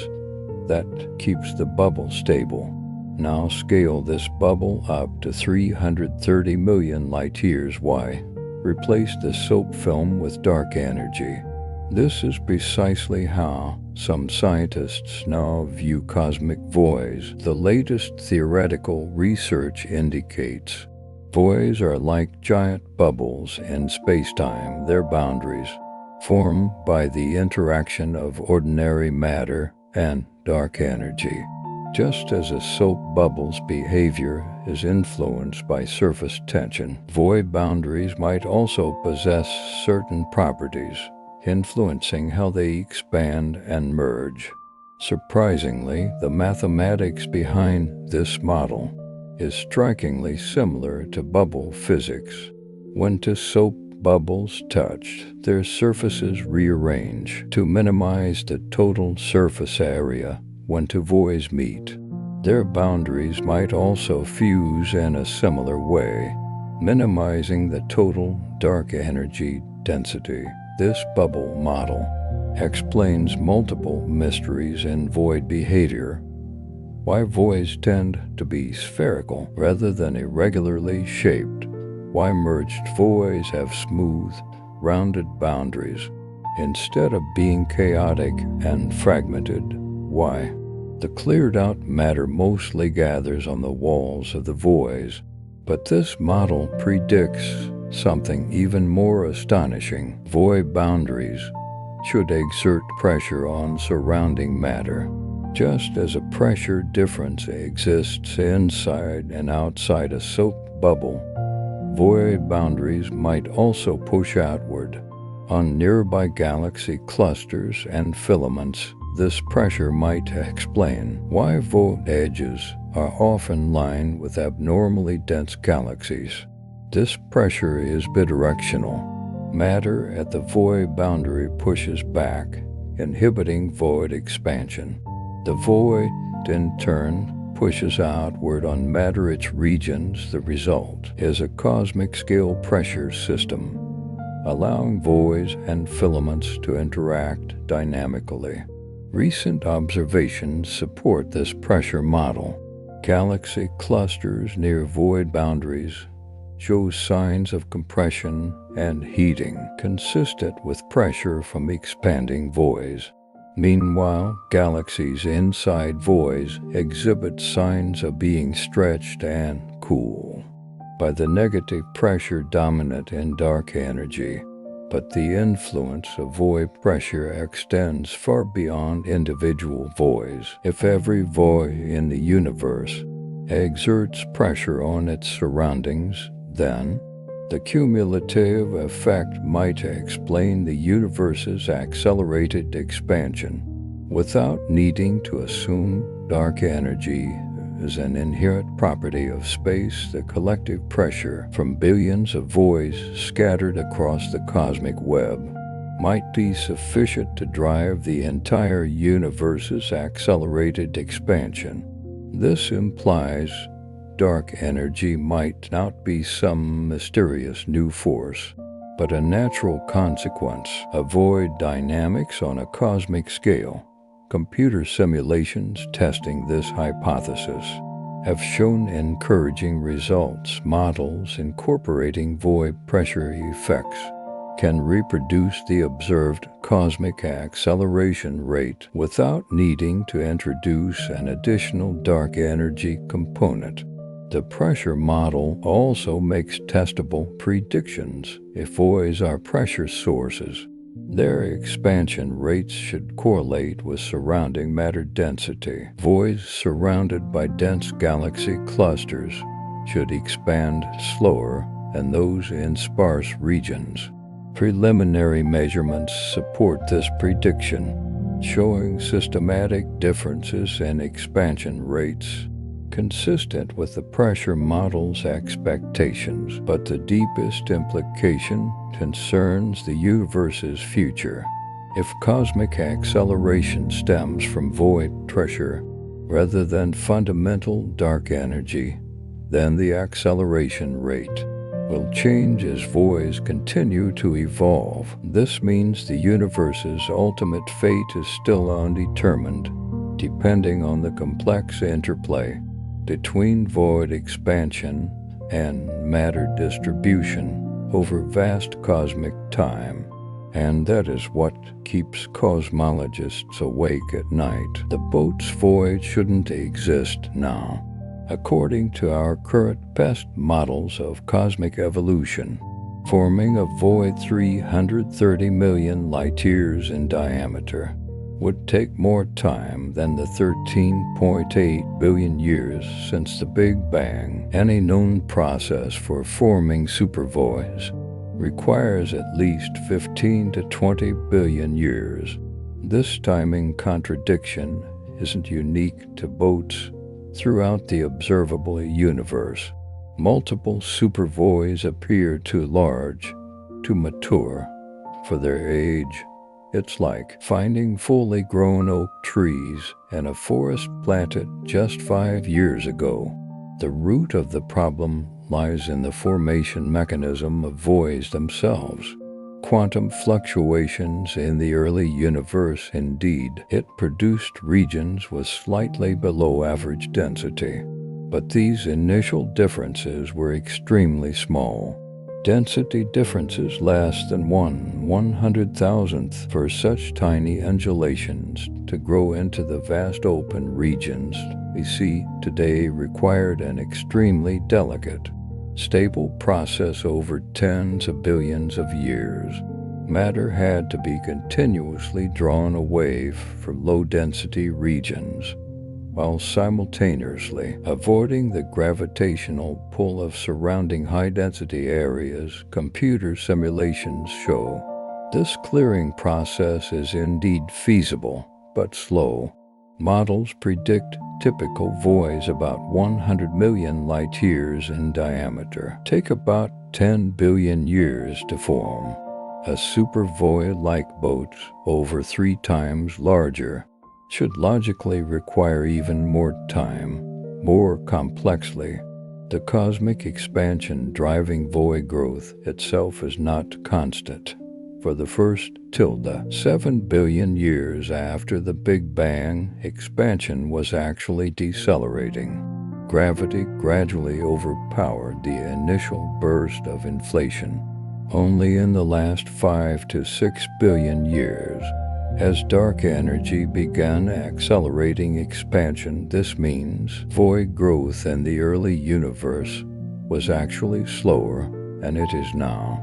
that keeps the bubble stable. Now scale this bubble up to 330 million light-years wide. Replace the soap film with dark energy. This is precisely how Some scientists now view cosmic voids. The latest theoretical research indicates voids are like giant bubbles in space-time. Their boundaries formed by the interaction of ordinary matter and dark energy. Just as a soap bubble's behavior is influenced by surface tension, void boundaries might also possess certain properties, influencing how they expand and merge. Surprisingly, the mathematics behind this model is strikingly similar to bubble physics. When two soap bubbles touch, their surfaces rearrange to minimize the total surface area. When two voids meet, their boundaries might also fuse in a similar way, minimizing the total dark energy density. This bubble model explains multiple mysteries in void behavior. Why voids tend to be spherical rather than irregularly shaped. Why merged voids have smooth, rounded boundaries instead of being chaotic and fragmented. Why? The cleared-out matter mostly gathers on the walls of the voids, but this model predicts something even more astonishing. Void boundaries should exert pressure on surrounding matter. Just as a pressure difference exists inside and outside a soap bubble, void boundaries might also push outward on nearby galaxy clusters and filaments. This pressure might explain why void edges are often lined with abnormally dense galaxies. This pressure is bidirectional. Matter at the void boundary pushes back, inhibiting void expansion. The void, in turn, pushes outward on matter-rich regions. The result is a cosmic-scale pressure system, allowing voids and filaments to interact dynamically. Recent observations support this pressure model. Galaxy clusters near void boundaries show signs of compression and heating consistent with pressure from expanding voids. Meanwhile, galaxies inside voids exhibit signs of being stretched and cooled by the negative pressure dominant in dark energy. But the influence of void pressure extends far beyond individual voids. If every void in the universe exerts pressure on its surroundings, then the cumulative effect might explain the universe's accelerated expansion. Without needing to assume dark energy is an inherent property of space, the collective pressure from billions of voids scattered across the cosmic web might be sufficient to drive the entire universe's accelerated expansion. This implies dark energy might not be some mysterious new force, but a natural consequence of void dynamics on a cosmic scale. Computer simulations testing this hypothesis have shown encouraging results. Models incorporating void pressure effects can reproduce the observed cosmic acceleration rate without needing to introduce an additional dark energy component. The pressure model also makes testable predictions. If voids are pressure sources, their expansion rates should correlate with surrounding matter density. Voids surrounded by dense galaxy clusters should expand slower than those in sparse regions. Preliminary measurements support this prediction, showing systematic differences in expansion rates consistent with the pressure model's expectations, but the deepest implication concerns the universe's future. If cosmic acceleration stems from void pressure rather than fundamental dark energy, then the acceleration rate will change as voids continue to evolve. This means the universe's ultimate fate is still undetermined, depending on the complex interplay between void expansion and matter distribution over vast cosmic time. And that is what keeps cosmologists awake at night. The boat's void shouldn't exist now, according to our current best models of cosmic evolution. Forming a void 330 million light-years in diameter would take more time than the 13.8 billion years since the Big Bang. Any known process for forming supervoids requires at least 15 to 20 billion years. This timing contradiction isn't unique to boats throughout the observable universe. Multiple supervoids appear too large to mature for their age. It's like finding fully grown oak trees in a forest planted just 5 years ago. The root of the problem lies in the formation mechanism of voids themselves. Quantum fluctuations in the early universe, indeed, it produced regions with slightly below average density. But these initial differences were extremely small. Density differences less than 1/100,000th for such tiny undulations to grow into the vast open regions we see today required an extremely delicate, stable process over tens of billions of years. Matter had to be continuously drawn away from low-density regions, while simultaneously avoiding the gravitational pull of surrounding high-density areas. Computer simulations show this clearing process is indeed feasible, but slow. Models predict typical voids about 100 million light-years in diameter take about 10 billion years to form. A supervoid like boat over 3 times larger should logically require even more time. More complexly, the cosmic expansion driving void growth itself is not constant. For the first 7 billion years after the Big Bang, expansion was actually decelerating. Gravity gradually overpowered the initial burst of inflation. Only in the last 5 to 6 billion years, as dark energy began accelerating expansion, this means void growth in the early universe was actually slower than it is now.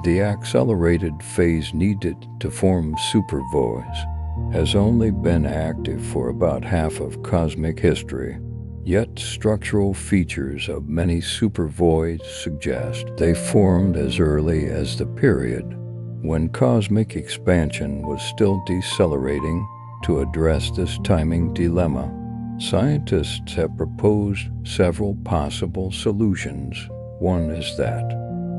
The accelerated phase needed to form supervoids has only been active for about half of cosmic history. Yet structural features of many supervoids suggest they formed as early as the period when cosmic expansion was still decelerating. To address this timing dilemma, scientists have proposed several possible solutions. One is that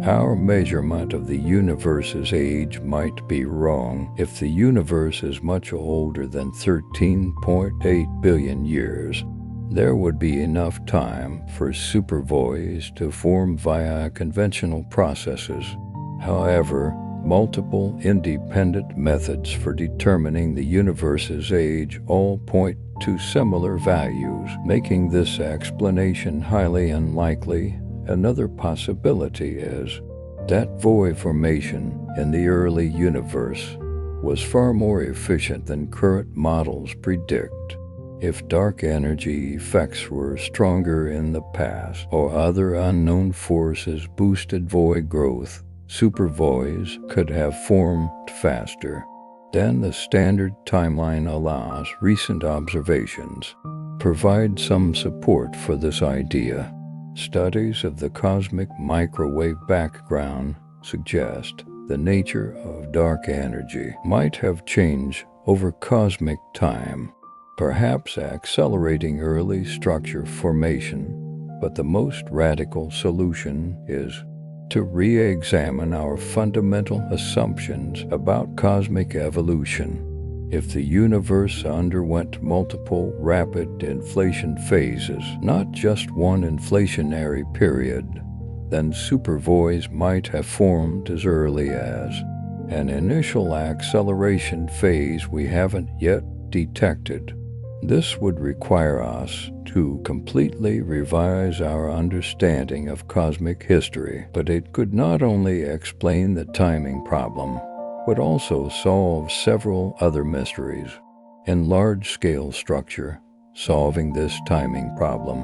our measurement of the universe's age might be wrong. If the universe is much older than 13.8 billion years, there would be enough time for supervoids to form via conventional processes. However, multiple independent methods for determining the universe's age all point to similar values, making this explanation highly unlikely. Another possibility is that void formation in the early universe was far more efficient than current models predict. If dark energy effects were stronger in the past, or other unknown forces boosted void growth, supervoids could have formed faster than the standard timeline allows. Recent observations provide some support for this idea. Studies of the cosmic microwave background suggest the nature of dark energy might have changed over cosmic time, perhaps accelerating early structure formation. But the most radical solution is to re-examine our fundamental assumptions about cosmic evolution. If the universe underwent multiple rapid inflation phases, not just one inflationary period, then supervoids might have formed as early as an initial acceleration phase we haven't yet detected. This would require us to completely revise our understanding of cosmic history, but it could not only explain the timing problem, would also solve several other mysteries. In large-scale structure, solving this timing problem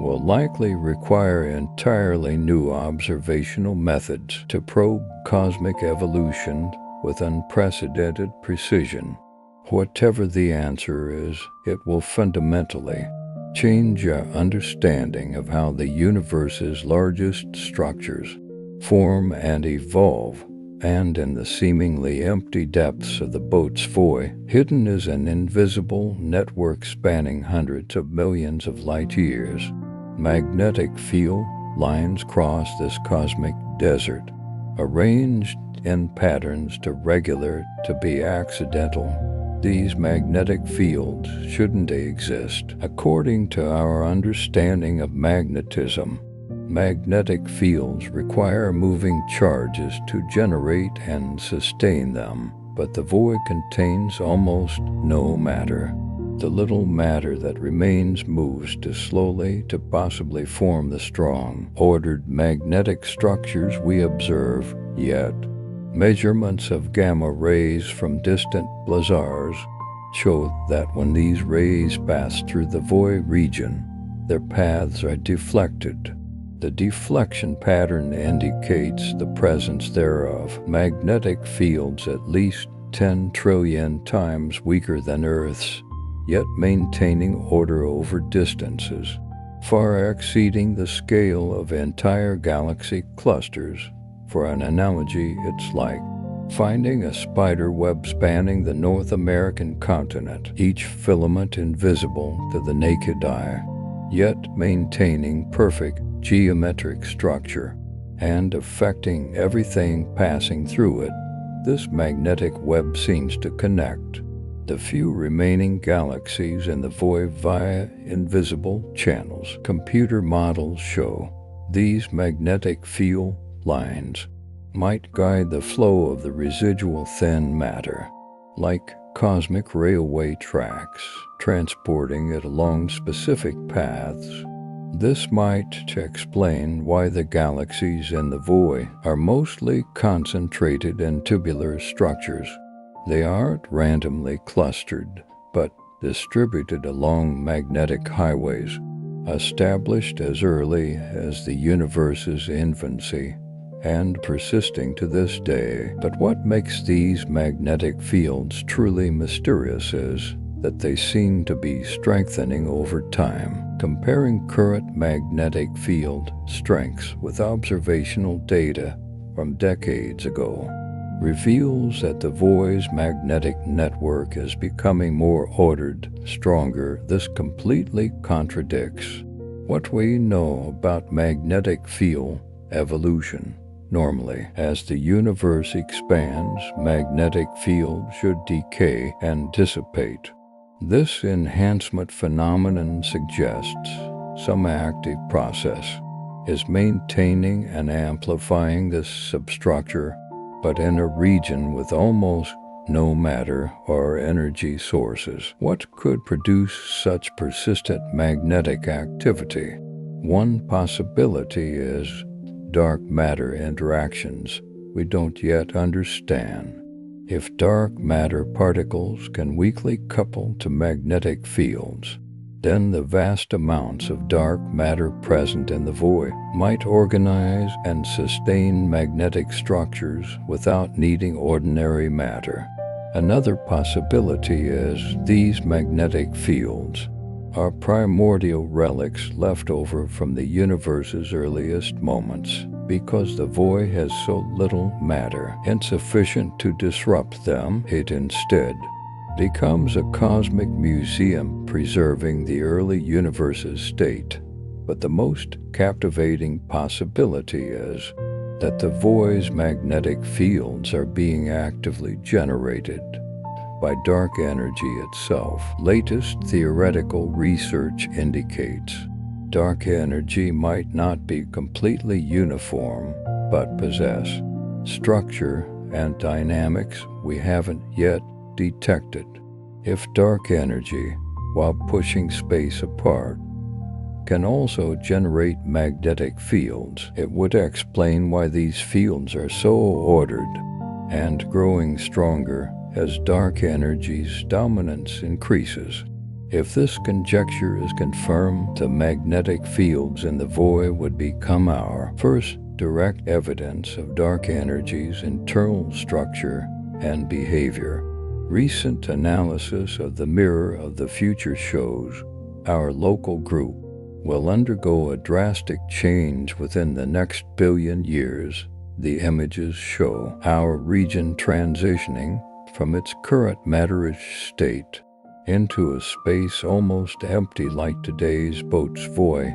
will likely require entirely new observational methods to probe cosmic evolution with unprecedented precision. Whatever the answer is, it will fundamentally change our understanding of how the universe's largest structures form and evolve, and in the seemingly empty depths of the boat's void, hidden is an invisible network spanning hundreds of millions of light years. Magnetic field lines cross this cosmic desert, arranged in patterns too regular to be accidental. These magnetic fields shouldn't exist. According to our understanding of magnetism, magnetic fields require moving charges to generate and sustain them, but the void contains almost no matter. The little matter that remains moves too slowly to possibly form the strong, ordered magnetic structures we observe, yet measurements of gamma rays from distant blazars show that when these rays pass through the void region, their paths are deflected. The deflection pattern indicates the presence thereof magnetic fields at least 10 trillion times weaker than Earth's, yet maintaining order over distances far exceeding the scale of entire galaxy clusters. For an analogy, it's like finding a spider web spanning the North American continent, each filament invisible to the naked eye, yet maintaining perfect geometric structure and affecting everything passing through it. This magnetic web seems to connect the few remaining galaxies in the void via invisible channels. Computer models show these magnetic field lines might guide the flow of the residual thin matter, like cosmic railway tracks, transporting it along specific paths. This might explain why the galaxies in the void are mostly concentrated in tubular structures. They aren't randomly clustered, but distributed along magnetic highways, established as early as the universe's infancy and persisting to this day. But what makes these magnetic fields truly mysterious is that they seem to be strengthening over time. Comparing current magnetic field strengths with observational data from decades ago reveals that the void's magnetic network is becoming more ordered, stronger. This completely contradicts what we know about magnetic field evolution. Normally, as the universe expands, magnetic fields should decay and dissipate. This enhancement phenomenon suggests some active process is maintaining and amplifying this substructure, but in a region with almost no matter or energy sources. What could produce such persistent magnetic activity? One possibility is dark matter interactions we don't yet understand. If dark matter particles can weakly couple to magnetic fields, then the vast amounts of dark matter present in the void might organize and sustain magnetic structures without needing ordinary matter. Another possibility is these magnetic fields are primordial relics left over from the universe's earliest moments, because the void has so little matter insufficient to disrupt them. It instead becomes a cosmic museum preserving the early universe's state. But the most captivating possibility is that the void's magnetic fields are being actively generated by dark energy itself. Latest theoretical research indicates dark energy might not be completely uniform, but possess structure and dynamics we haven't yet detected. If dark energy, while pushing space apart, can also generate magnetic fields, it would explain why these fields are so ordered and growing stronger as dark energy's dominance increases. If this conjecture is confirmed, the magnetic fields in the void would become our first direct evidence of dark energy's internal structure and behavior. Recent analysis of the mirror of the future shows our local group will undergo a drastic change within the next billion years. The images show our region transitioning from its current matterish state into a space almost empty like today's boat's void,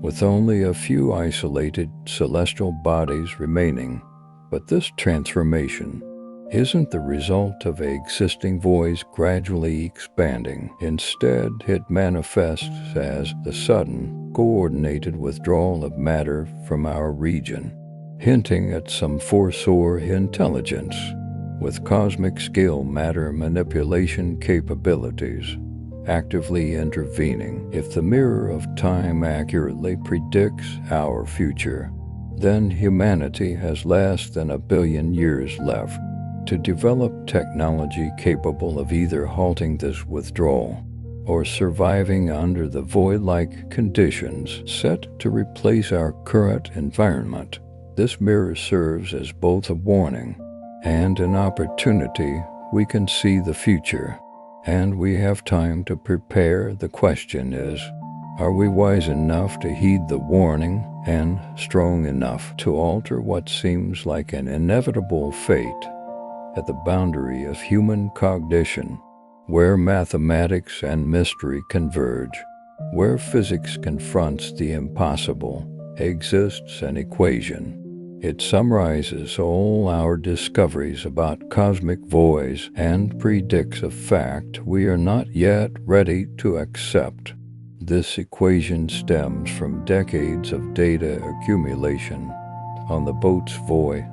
with only a few isolated celestial bodies remaining. But this transformation isn't the result of existing voids gradually expanding. Instead, it manifests as the sudden, coordinated withdrawal of matter from our region, hinting at some force or intelligence with cosmic scale matter manipulation capabilities actively intervening. If the mirror of time accurately predicts our future, then humanity has less than 1 billion years left to develop technology capable of either halting this withdrawal or surviving under the void-like conditions set to replace our current environment. This mirror serves as both a warning and an opportunity. We can see the future, and we have time to prepare. The question is, are we wise enough to heed the warning and strong enough to alter what seems like an inevitable fate at the boundary of human cognition, where mathematics and mystery converge, where physics confronts the impossible, exists an equation. It summarizes all our discoveries about cosmic voids and predicts a fact we are not yet ready to accept. This equation stems from decades of data accumulation on the boat's void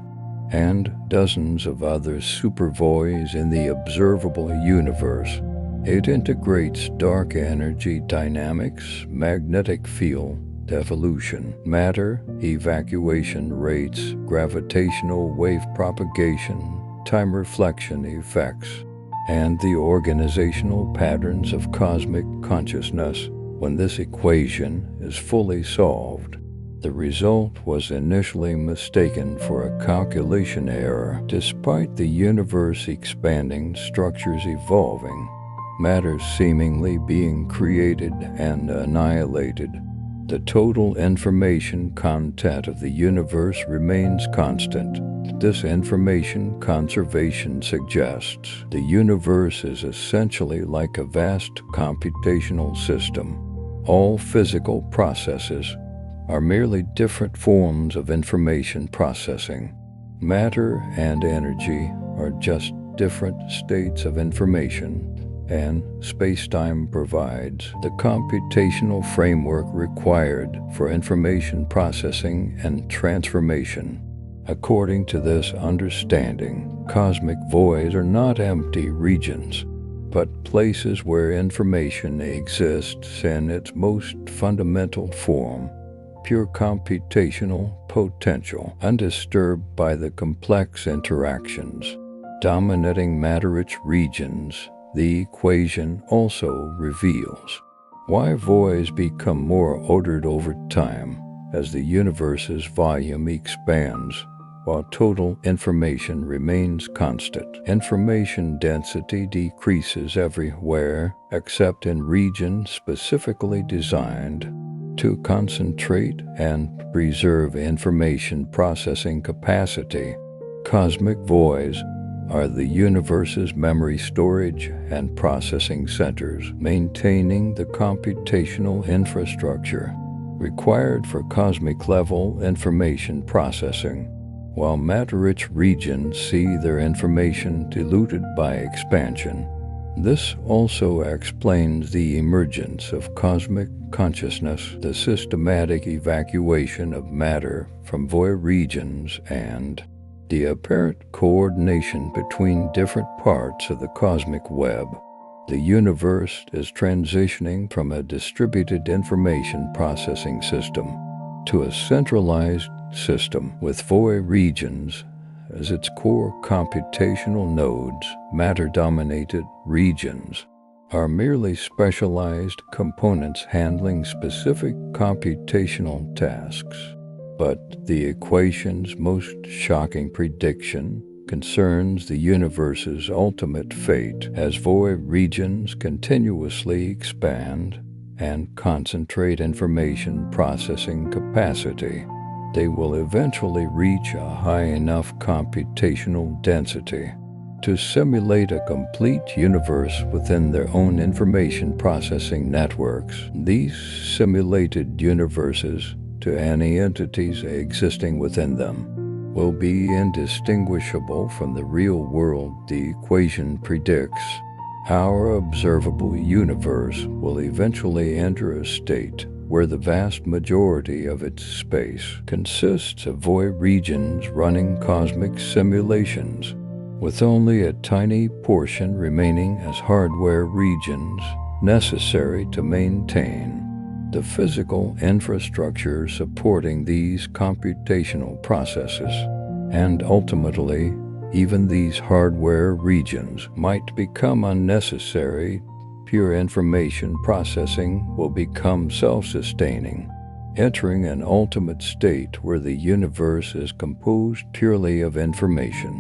and dozens of other supervoids in the observable universe. It integrates dark energy dynamics, magnetic field evolution, matter evacuation rates, gravitational wave propagation, time reflection effects, and the organizational patterns of cosmic consciousness. When this equation is fully solved, the result was initially mistaken for a calculation error. Despite the universe expanding, structures evolving, matter seemingly being created and annihilated, the total information content of the universe remains constant. This information conservation suggests the universe is essentially like a vast computational system. All physical processes are merely different forms of information processing. Matter and energy are just different states of information, and space-time provides the computational framework required for information processing and transformation. According to this understanding, cosmic voids are not empty regions, but places where information exists in its most fundamental form, pure computational potential, undisturbed by the complex interactions dominating matter-rich regions. The equation also reveals why voids become more ordered over time as the universe's volume expands, while total information remains constant. Information density decreases everywhere except in regions specifically designed to concentrate and preserve information processing capacity. Cosmic voids are the universe's memory storage and processing centers, maintaining the computational infrastructure required for cosmic-level information processing, while matter-rich regions see their information diluted by expansion. This also explains the emergence of cosmic consciousness, the systematic evacuation of matter from void regions, and the apparent coordination between different parts of the cosmic web. The universe is transitioning from a distributed information processing system to a centralized system with void regions as its core computational nodes, matter-dominated regions, are merely specialized components handling specific computational tasks. But the equation's most shocking prediction concerns the universe's ultimate fate as void regions continuously expand and concentrate information processing capacity. They will eventually reach a high enough computational density to simulate a complete universe within their own information processing networks. These simulated universes, to any entities existing within them, will be indistinguishable from the real world the equation predicts. Our observable universe will eventually enter a state where the vast majority of its space consists of void regions running cosmic simulations, with only a tiny portion remaining as hardware regions necessary to maintain the physical infrastructure supporting these computational processes. And ultimately, even these hardware regions might become unnecessary. Pure information processing will become self-sustaining, entering an ultimate state where the universe is composed purely of information,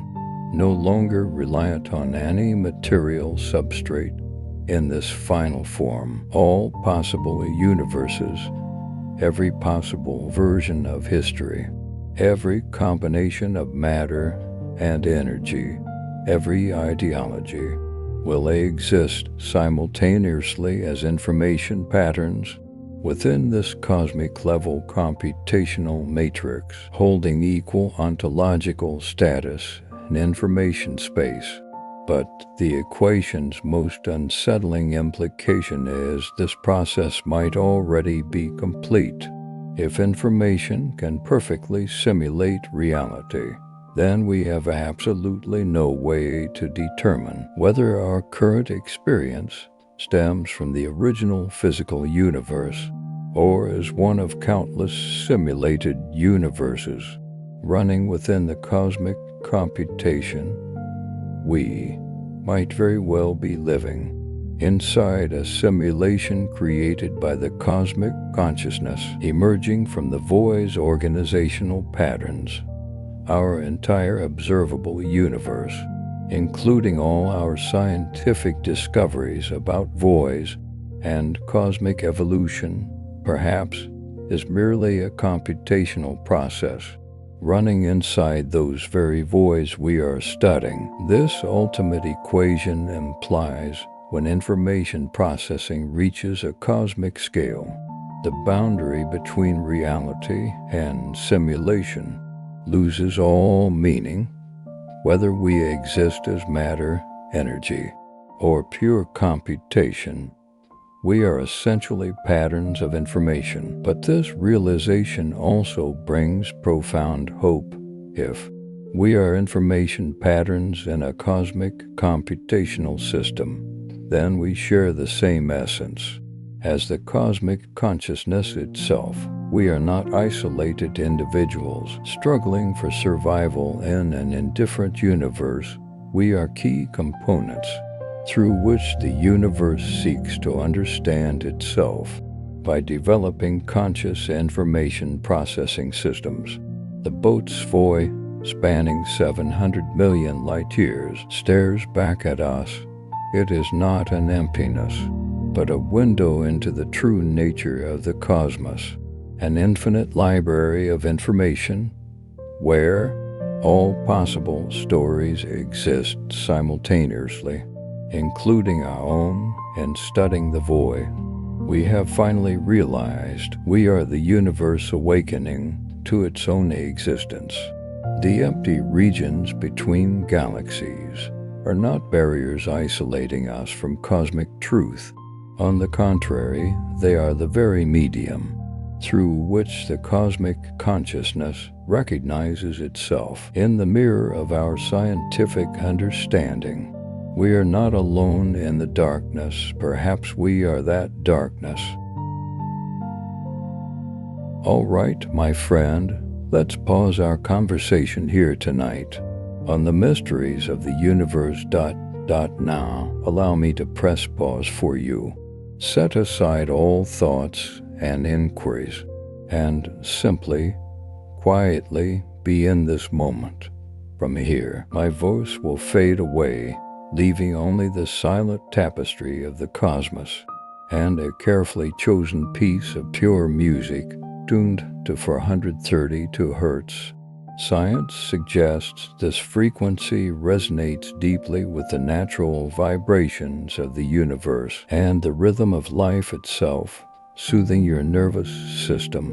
no longer reliant on any material substrate. In this final form, all possible universes, every possible version of history, every combination of matter and energy, every ideology, will exist simultaneously as information patterns within this cosmic-level computational matrix, holding equal ontological status in information space. But the equation's most unsettling implication is this process might already be complete. If information can perfectly simulate reality, then we have absolutely no way to determine whether our current experience stems from the original physical universe or is one of countless simulated universes running within the cosmic computation. We might very well be living inside a simulation created by the cosmic consciousness emerging from the void's organizational patterns. Our entire observable universe, including all our scientific discoveries about voids and cosmic evolution, perhaps, is merely a computational process running inside those very voids we are studying. This ultimate equation implies when information processing reaches a cosmic scale, the boundary between reality and simulation loses all meaning. Whether we exist as matter, energy, or pure computation, we are essentially patterns of information. But this realization also brings profound hope. If we are information patterns in a cosmic computational system, then we share the same essence as the cosmic consciousness itself. We are not isolated individuals struggling for survival in an indifferent universe. We are key components through which the universe seeks to understand itself by developing conscious information processing systems. The boat's void, spanning 700 million light-years, stares back at us. It is not an emptiness, but a window into the true nature of the cosmos, an infinite library of information where all possible stories exist simultaneously, including our own. And studying the void, we have finally realized we are the universe awakening to its own existence. The empty regions between galaxies are not barriers isolating us from cosmic truth. On the contrary, they are the very medium through which the cosmic consciousness recognizes itself in the mirror of our scientific understanding. We are not alone in the darkness. Perhaps we are that darkness. All right, my friend, let's pause our conversation here tonight. on the mysteries of the universe. Now, allow me to press pause for you. Set aside all thoughts and inquiries, and simply, quietly be in this moment. From here, my voice will fade away, leaving only the silent tapestry of the cosmos and a carefully chosen piece of pure music tuned to 432 Hz. Science suggests this frequency resonates deeply with the natural vibrations of the universe and the rhythm of life itself, soothing your nervous system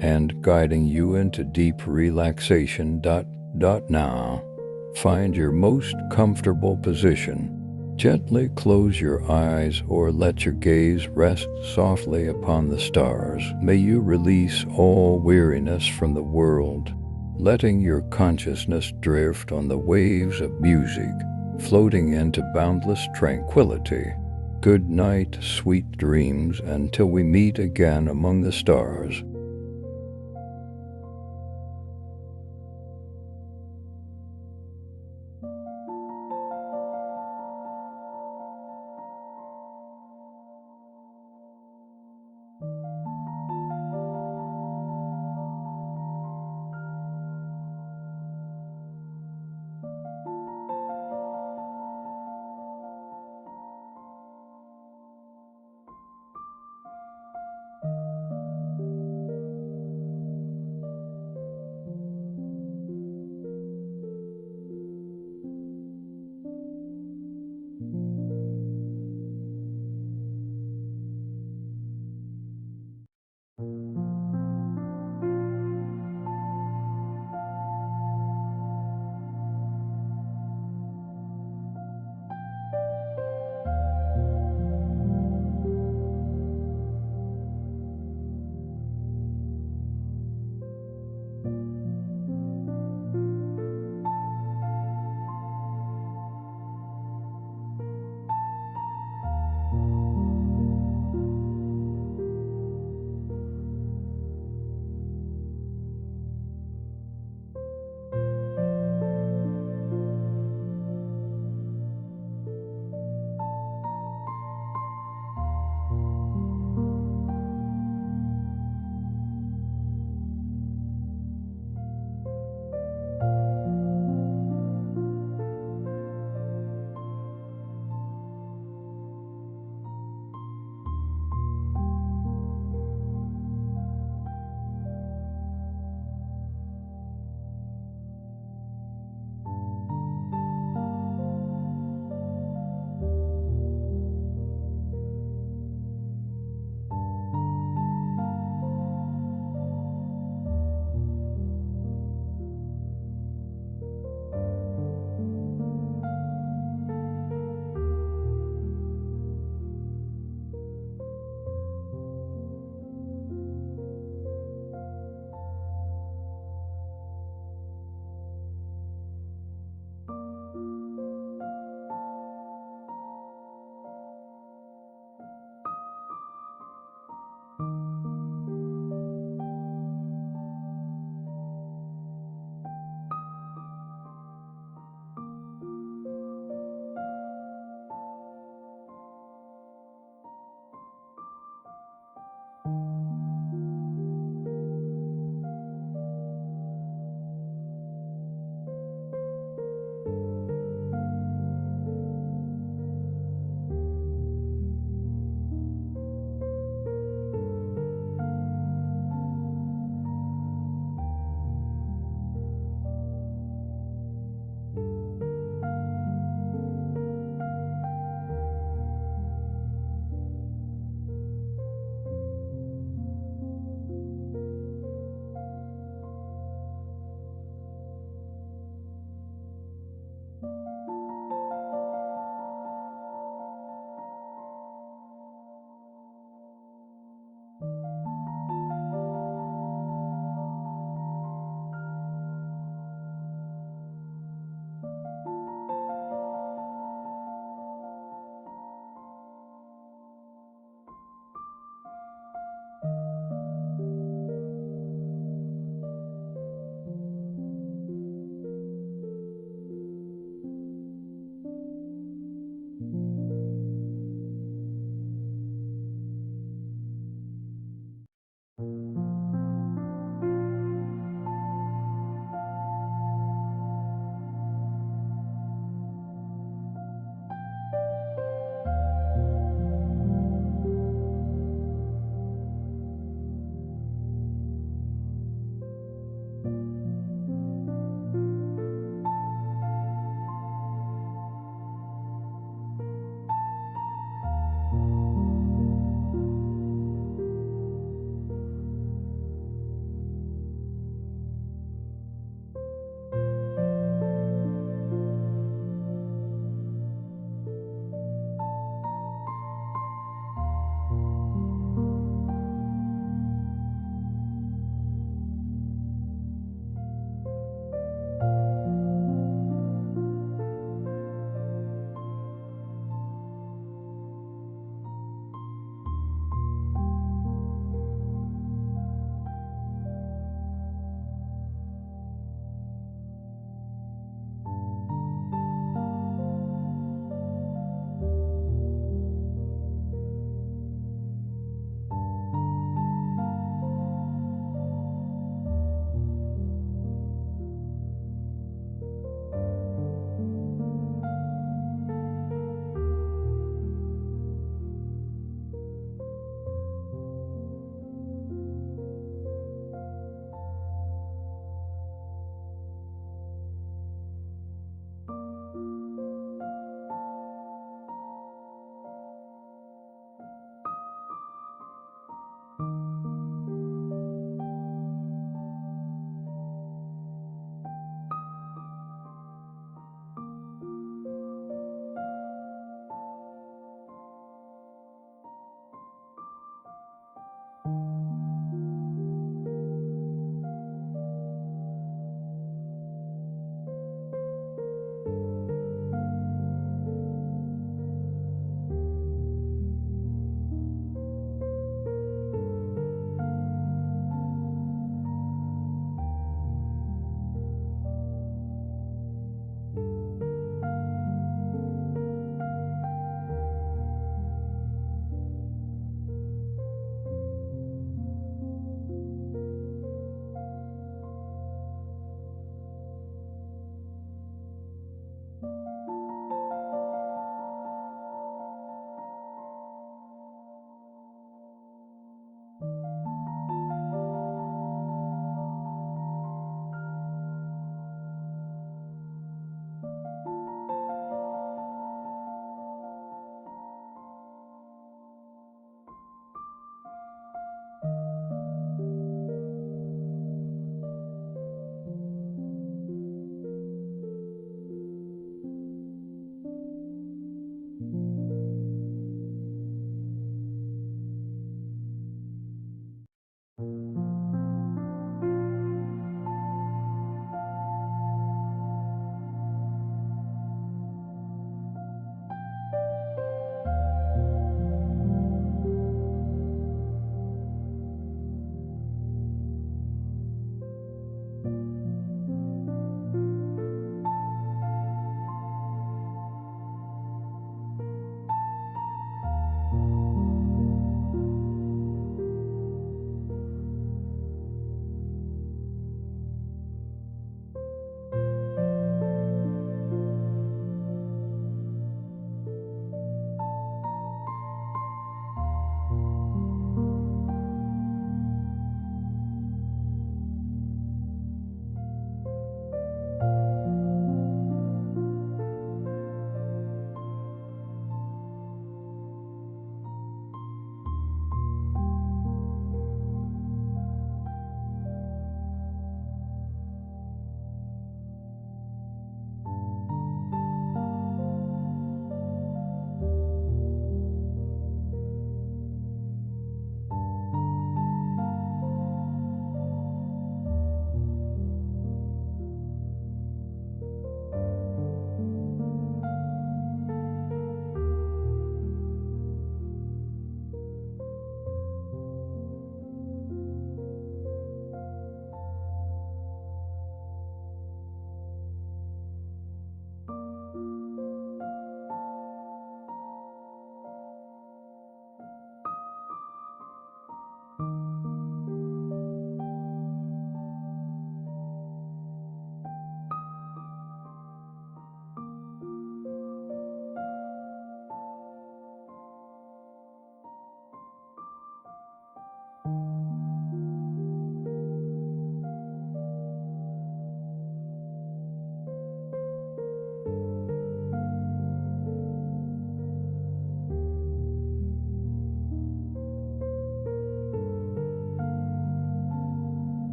and guiding you into deep relaxation. Now, find your most comfortable position. Gently close your eyes or let your gaze rest softly upon the stars. May you release all weariness from the world, letting your consciousness drift on the waves of music, floating into boundless tranquility. Good night, sweet dreams, until we meet again among the stars.